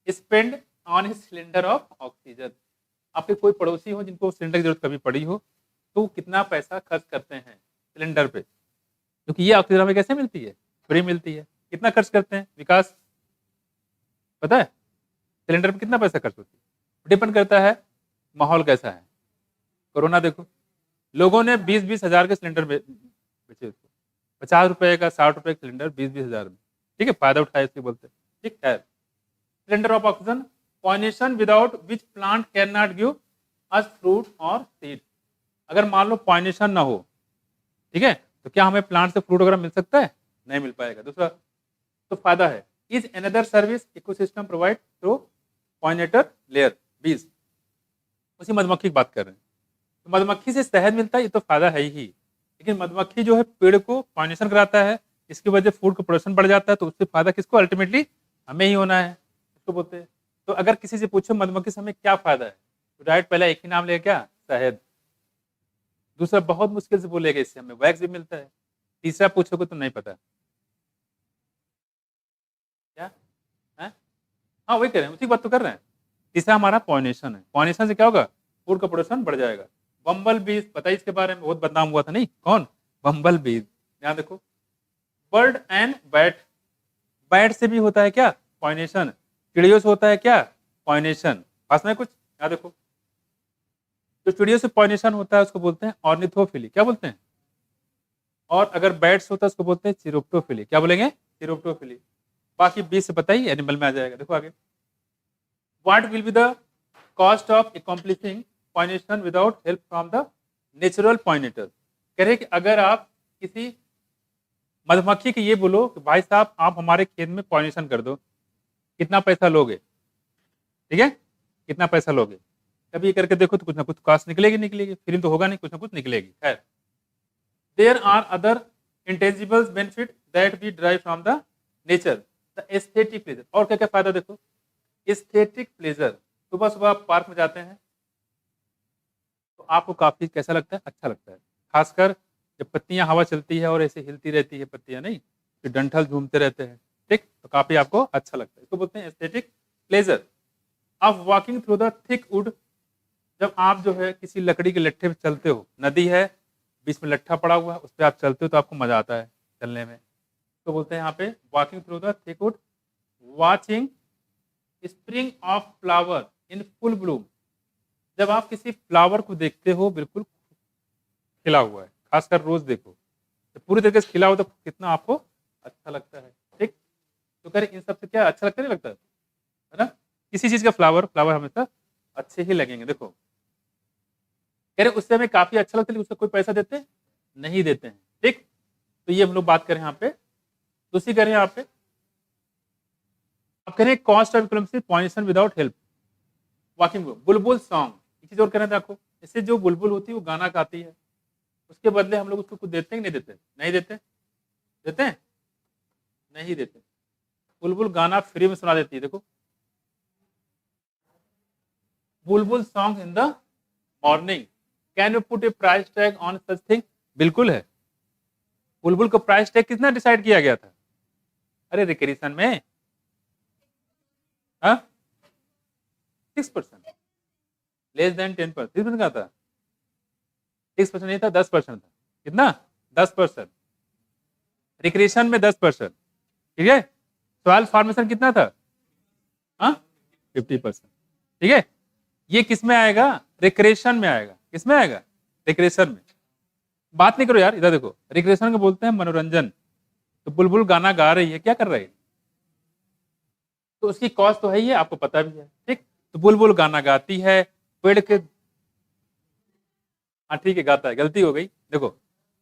spend on a cylinder of oxygen. आपके कोई पड़ोसी हो जिनको सिलेंडर की जरूरत कभी पड़ी हो, तो कितना पैसा खर्च करते हैं सिलेंडर पे? क्योंकि ये ऑक्सीजन हमें कैसे मिलती है? फ्री मिलती है। कितना खर्च करते हैं विकास, पता है? सिलेंडर पे कितना पैसा खर्च होती है? डिपेंड करता है माहौल कैसा है। कोरोना देखो, लोगों ने 20-20 हजार के सिलेंडर बेचे उसको, 50 रुपए का, 60 रुपए का सिलेंडर 20-20 हजार में, ठीक है, फायदा उठाया इसलिए बोलते हैं, ठीक है। Cylinder of oxygen, pollination without which plant can not give us fruit और सीड। अगर मान लो पॉइनेशन ना हो, ठीक है, तो क्या हमें प्लांट से फ्रूट वगैरह मिल सकता है? नहीं मिल पाएगा। दूसरा तो फायदा है, is another service ecosystem provide through pollinator layer bees. उसी मधुमक्खी की बात कर रहे हैं, तो मधुमक्खी से शहद मिलता है, ये तो फायदा है ही, लेकिन मधुमक्खी जो है पेड़ को पॉलिनेशन कराता है, इसकी वजह से फूड का प्रोडक्शन बढ़ जाता है, तो उससे फायदा किसको? अल्टीमेटली हमें ही होना है, इसको बोलते हैं। तो अगर किसी से पूछो मधुमक्खी से हमें क्या फायदा है, तो डायरेक्ट पहले एक ही नाम लेगा, क्या? शहद। दूसरा बहुत मुश्किल से बोलेगा इससे हमें वैक्स भी मिलता है। तीसरा पूछोगे तो नहीं पता क्या है? हाँ वही कह रहे हैं, उसी बात तो कर रहे हैं। तीसरा हमारा पॉलिनेशन है, पॉलिनेशन से क्या होगा? फूड का प्रोडक्शन बढ़ जाएगा। बम्बल बीज, पता है इसके बारे में, बहुत बदनाम हुआ था, नहीं? कौन? बम्बल बीज। यहाँ देखो, बर्ड एंड बैट, बैट से भी होता है क्या? पॉलिनेशन। चिड़ियों से होता है क्या? पॉलिनेशन। पास में कुछ? यहाँ देखो, जो चिड़ियों से पॉलिनेशन होता है उसको बोलते हैं ऑर्निथोफिली, क्या बोलते हैं? और अगर बैट्स होता है उसको बोलते हैं चिरोप्टोफिली, क्या बोलेंगे? चिरोप्टोफिली। बाकी बीज से पता ही एनिमल में आ जाएगा। देखो आगे, what will be the cost of accomplishing pollination without help from the natural pollinator. कह रहे कि अगर आप किसी मधुमक्खी की ये बोलो कि भाई साहब आप हमारे खेत में पॉलिनेशन कर दो, कितना पैसा लोगे? ठीक है, कितना पैसा लोगे? कभी ये करके देखो तो कुछ ना कुछ कॉस्ट निकलेगी, निकलेगी, फ्री तो होगा नहीं, कुछ ना कुछ निकलेगी। खैर, there are other intangible benefit that we drive from the nature, the aesthetic pleasure. और क्या क्या फायदा देखो, एस्थेटिक प्लेजर। सुबह सुबह आप पार्क में जाते हैं तो आपको काफी कैसा लगता है? अच्छा लगता है। खासकर जब पत्तियां हवा चलती है और ऐसे हिलती रहती है पत्तियां, नहीं तो डंठल झूमते रहते हैं, ठीक, तो काफी आपको अच्छा लगता है, इसको बोलते हैं एस्थेटिक प्लेजर। अब walking through the thick would, जब आप जो है किसी लकड़ी के लट्ठे पे चलते हो, नदी है बीच में लट्ठा पड़ा हुआ है, उस पर आप चलते हो तो आपको मजा आता है चलने में, तो बोलते हैं यहाँ पे walking through the thick would. Watching spring of flower in full Bloom, जब आप किसी फ्लावर को देखते हो बिल्कुल खिला हुआ है, खासकर रोज देखो तो पूरी तरीके से खिला हो तो कितना आपको अच्छा लगता है, ठीक, तो करें इन सबसे क्या अच्छा लगता नहीं लगता है ना, किसी चीज का फ्लावर फ्लावर हमेशा अच्छे ही लगेंगे। देखो कह रहे उससे हमें काफी अच्छा लगता है, लेकिन उसका कोई पैसा देते नहीं देते हैं, ठीक, तो ये हम लोग बात करें यहाँ पे, दूसरी करें यहाँ पे आप कह रहे हैं cost of economic pollination without help, walking bulbul song, एक चीज और कह रहे हैं, देखो इससे जो बुलबुल होती है वो गाना गाती है, उसके बदले हम लोग उसको कुछ देते हैं कि नहीं देते, नहीं देते, देते हैं नहीं देते, बुलबुल गाना फ्री में सुना देती है। देखो बुलबुल song in the morning, can you put A price tag on such thing, बिल्कुल है, बुलबुल को प्राइस टैग कितना डिसाइड किया गया था, अरे रिक्रिएशन में 6%, लेस देन 10%, 6% का था, 6% नहीं था, 10% था, कितना 10%, रिक्रिएशन में 10%, ठीक है, सॉइल फॉर्मेशन कितना था 50%, ठीक है, ये किस में आएगा, रिक्रिएशन में आएगा, किस में आएगा, रिक्रिएशन में, बात नहीं करो यार, इधर देखो, रिक्रिएशन को बोलते हैं मनोरंजन, तो बुलबुल गाना गा रही है, क्या कर रही है, तो उसकी कॉस्ट तो है ही है, आपको पता भी है, ठीक, तो बुलबुल गाना गाती है, पेड़ के, हाँ ठीक है गाता है, गलती हो गई, देखो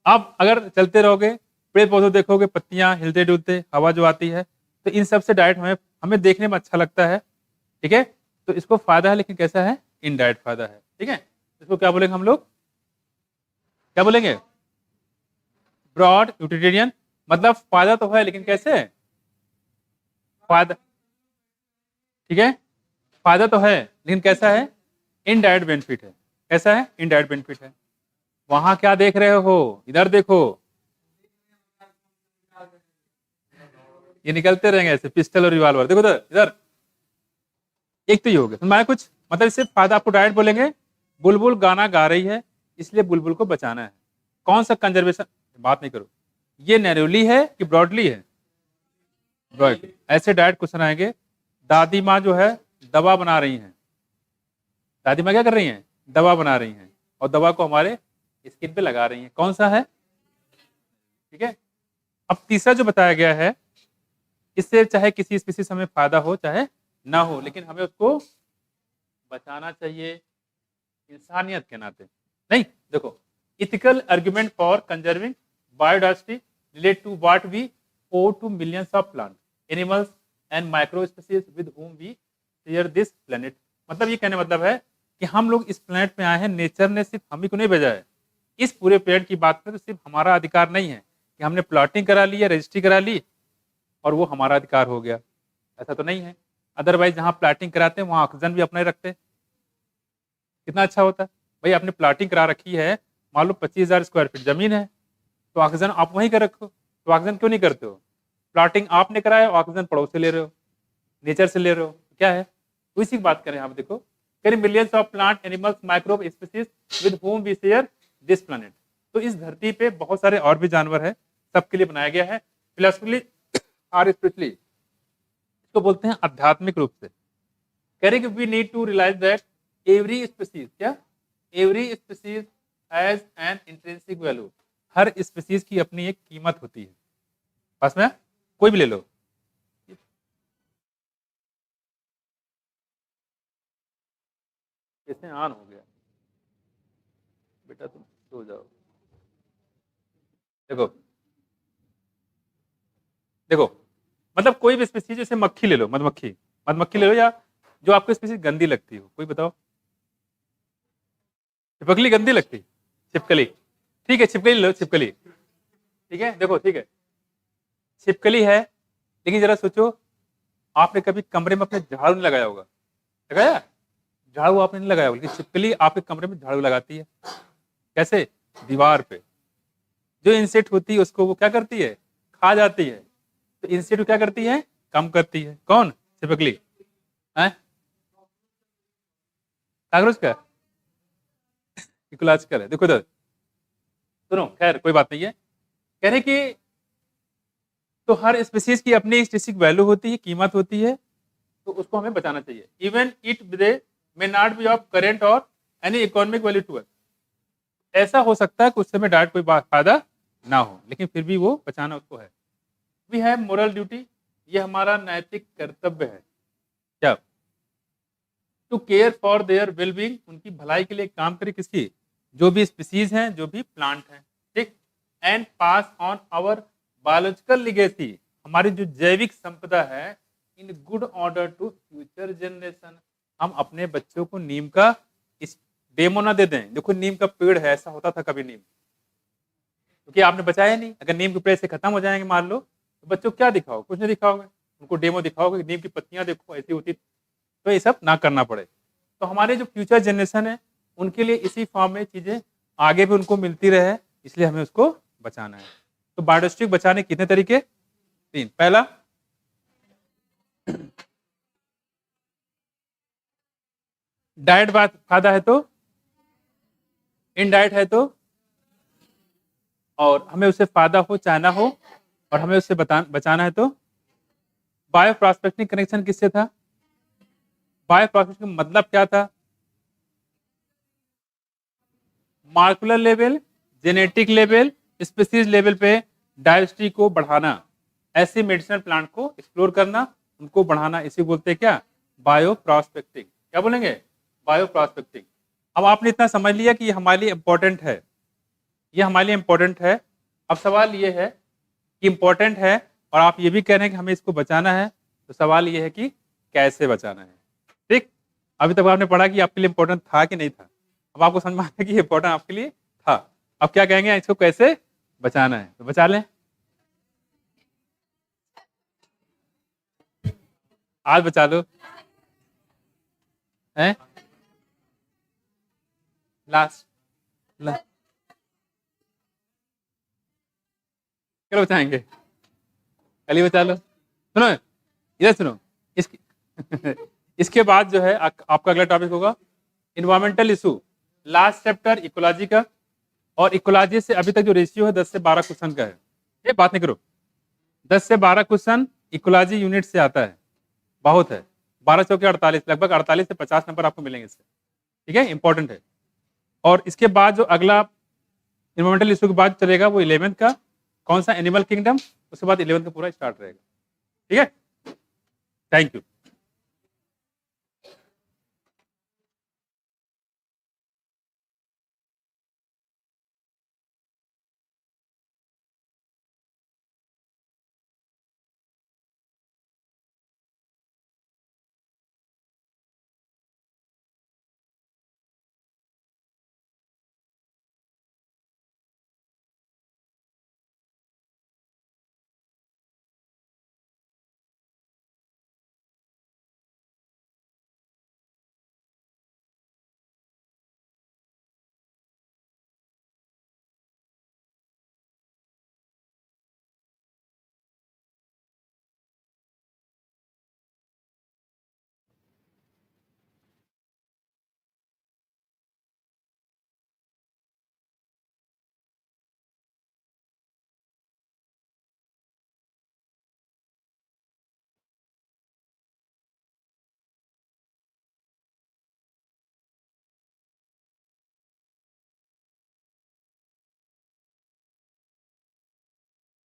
अब अगर चलते रहोगे पेड़ पौधे देखोगे, पत्तियां हिलते डुलते, हवा जो आती है, तो इन सबसे डायरेक्ट हमें हमें देखने में अच्छा लगता है, ठीक है, तो इसको फायदा है, लेकिन कैसा है, इनडायरेक्ट फायदा है, ठीक है, इसको क्या बोलेंगे हम लोग, क्या बोलेंगे, ब्रॉड यूटिलिटेरियन, मतलब फायदा तो है लेकिन कैसे है, फायदा, ठीक है, फायदा तो है लेकिन कैसा है, इनडायरेक्ट बेनिफिट है, कैसा है, इनडायरेक्ट बेनिफिट है। वहां क्या देख रहे हो, इधर देखो, ये निकलते रहेंगे ऐसे पिस्टल और रिवॉल्वर, देखो इधर इधर, एक तो ये हो गया, समझ में आया कुछ, मतलब इससे फायदा आपको डायरेक्ट बोलेंगे, बुलबुल गाना गा रही है इसलिए बुलबुल को बचाना है, कौन सा कंजर्वेशन, बात नहीं करो, ये नैरोली है कि ब्रॉडली है, ब्रॉडली, ऐसे डायरेक्ट क्वेश्चन आएंगे। दादी माँ जो है दवा बना रही हैं, दादी माँ क्या कर रही हैं, दवा बना रही हैं, और दवा को हमारे स्किन पे लगा रही हैं, कौन सा है, ठीक है। अब तीसरा जो बताया गया है, इससे चाहे किसी स्पीसीज हमें फायदा हो चाहे ना हो, लेकिन हमें उसको बचाना चाहिए इंसानियत के नाते, नहीं, देखो ethical argument for conserving biodiversity relate to what we owe to millions of plant animals and micro species with whom we share this planet, मतलब ये कहने मतलब है कि हम लोग इस प्लेनेट में आए हैं, नेचर ने सिर्फ हम ही को नहीं भेजा है, इस पूरे प्लेनेट की बात करें तो सिर्फ हमारा अधिकार नहीं है कि हमने प्लॉटिंग करा ली है, रजिस्ट्री करा ली और वो हमारा अधिकार हो गया, ऐसा तो नहीं है, अदरवाइज जहाँ प्लॉटिंग कराते हैं वहाँ ऑक्सीजन भी अपना ही रखते हैं, कितना अच्छा होता है, भाई आपने प्लॉटिंग करा रखी है, मान लो 25,000 स्क्वायर फीट जमीन है, तो ऑक्सीजन आप वहीं कर रखो, तो ऑक्सीजन क्यों नहीं करते हो, प्लॉटिंग आपने कराया, ऑक्सीजन पड़ोस से ले रहे हो, नेचर से ले रहे हो, क्या है, तो इसी की बात करें आप देखो, करें millions of plant animals microbe species with whom we share this planet, तो इस धरती पे बहुत सारे और भी जानवर है, सबके लिए बनाया गया है, फिलोसफिकली और स्पिरिचुअली, इसको बोलते हैं आध्यात्मिक रूप से, करें we need to realize that every species, क्या, every species has an intrinsic value, हर स्पीसीज की अपनी एक कीमत होती है, पास में कोई भी ले लो, कैसे ऑन हो गया बेटा, तुम सो जाओ, देखो देखो, मतलब कोई भी स्पीसीज, जैसे मक्खी ले लो, मधुमक्खी, मधुमक्खी ले लो, या जो आपको स्पीसीज गंदी लगती हो, कोई बताओ, छिपकली गंदी लगती, छिपकली, ठीक है छिपकली लो, छिपकली, ठीक है, देखो ठीक है, छिपकली है, लेकिन जरा सोचो, आपने कभी कमरे में अपने झाड़ू नहीं लगाया होगा, लगाया, झाड़ू आपने नहीं लगाया होगा, लेकिन छिपकली आपके कमरे में झाड़ू लगाती है, कैसे, दीवार पे, जो इंसेक्ट होती है उसको वो क्या करती है, खा जाती है। तो इंसेक्ट क्या करती है, कम करती है। कौन टिपिकली है, कागज का इकोलॉजिकल है। देखो इधर सुनो, खैर कोई बात नहीं है। कह रहे कि तो हर स्पीसीज की अपनी स्टैटिस्टिक वैल्यू होती है, कीमत होती है, तो उसको हमें बचाना चाहिए। Even it they may not be of current or any economic value to us. ऐसा हो सकता है कि उस समय डायरेक्ट कोई फायदा ना हो, लेकिन फिर भी वो बचाना उसको है। वी हैव मोरल ड्यूटी, ये हमारा नैतिक कर्तव्य है। क्या, to care for their wellbeing, उनकी भलाई के लिए काम करे, किसकी, जो भी स्पीसीज हैं, जो भी प्लांट हैं, ठीक। And pass on our biological legacy, हमारी जो जैविक संपदा है, in good order to future generation. हम अपने बच्चों को नीम का इस डेमो ना दे दें, देखो नीम का पेड़ है, ऐसा होता था कभी नीम, क्योंकि आपने बचाया नहीं। अगर नीम के पेड़ से खत्म हो जाएंगे मान लो, तो बच्चों को क्या दिखाओ, कुछ नहीं दिखाओगे, उनको डेमो दिखाओगे नीम की पत्तियां देखो ऐसी होती, तो ये सब ना करना पड़े। तो हमारे जो फ्यूचर जनरेशन है उनके लिए इसी फॉर्म में चीजें आगे भी उनको मिलती रहे, इसलिए हमें उसको बचाना है। तो बायोडाइवर्सिटी बचाने कितने तरीके, 3। पहला, डाइट फायदा है तो, इनडाइट है तो, और हमें उससे फायदा हो चाहे ना हो, और हमें उससे बचाना है तो। बायो प्रॉस्पेक्टिंग कनेक्शन किससे था, बायो प्रॉस्पेक्टिंग मतलब क्या था, molecular level, genetic level, species level पे डाइवर्सिटी को बढ़ाना, ऐसे मेडिसिनल प्लांट को एक्सप्लोर करना, उनको बढ़ाना, इसी बोलते हैं क्या, बायो प्रॉस्पेक्टिंग। क्या बोलेंगे, बायो प्रॉस्पेक्टिंग। अब आपने इतना समझ लिया कि ये हमारे लिए इंपॉर्टेंट है, ये हमारे लिए इंपॉर्टेंट है। अब सवाल ये है कि इंपॉर्टेंट है और आप ये भी कह रहे हैं कि हमें इसको बचाना है, तो सवाल ये है कि कैसे बचाना है। ठीक, अभी तक आपने पढ़ा कि आपके लिए इंपॉर्टेंट था कि नहीं था, अब आपको समझ में आया कि इंपॉर्टेंट आपके लिए था। अब क्या कहेंगे, इसको कैसे बचाना है, तो बचा लें। आज बचा लो, हैं लास्ट कल बचाएंगे, कल ही बचा लो। सुनो इधर सुनो, इसके इसके बाद जो है आपका अगला टॉपिक होगा environmental issue, last chapter ecology का। और इकोलॉजी से अभी तक जो रेशियो है 10 से 12 क्वेश्चन का है, ये बात नहीं करो, 10 से 12 क्वेश्चन इकोलॉजी यूनिट से आता है, बहुत है। 12 चौके 48, लगभग 48 से 50 नंबर आपको मिलेंगे इससे, ठीक है, इंपॉर्टेंट है। और इसके बाद जो अगला इन्वायरमेंटल इशू के बाद चलेगा वो 11th का, कौन सा, एनिमल किंगडम, उसके बाद 11th का पूरा स्टार्ट रहेगा, ठीक है। Thank you.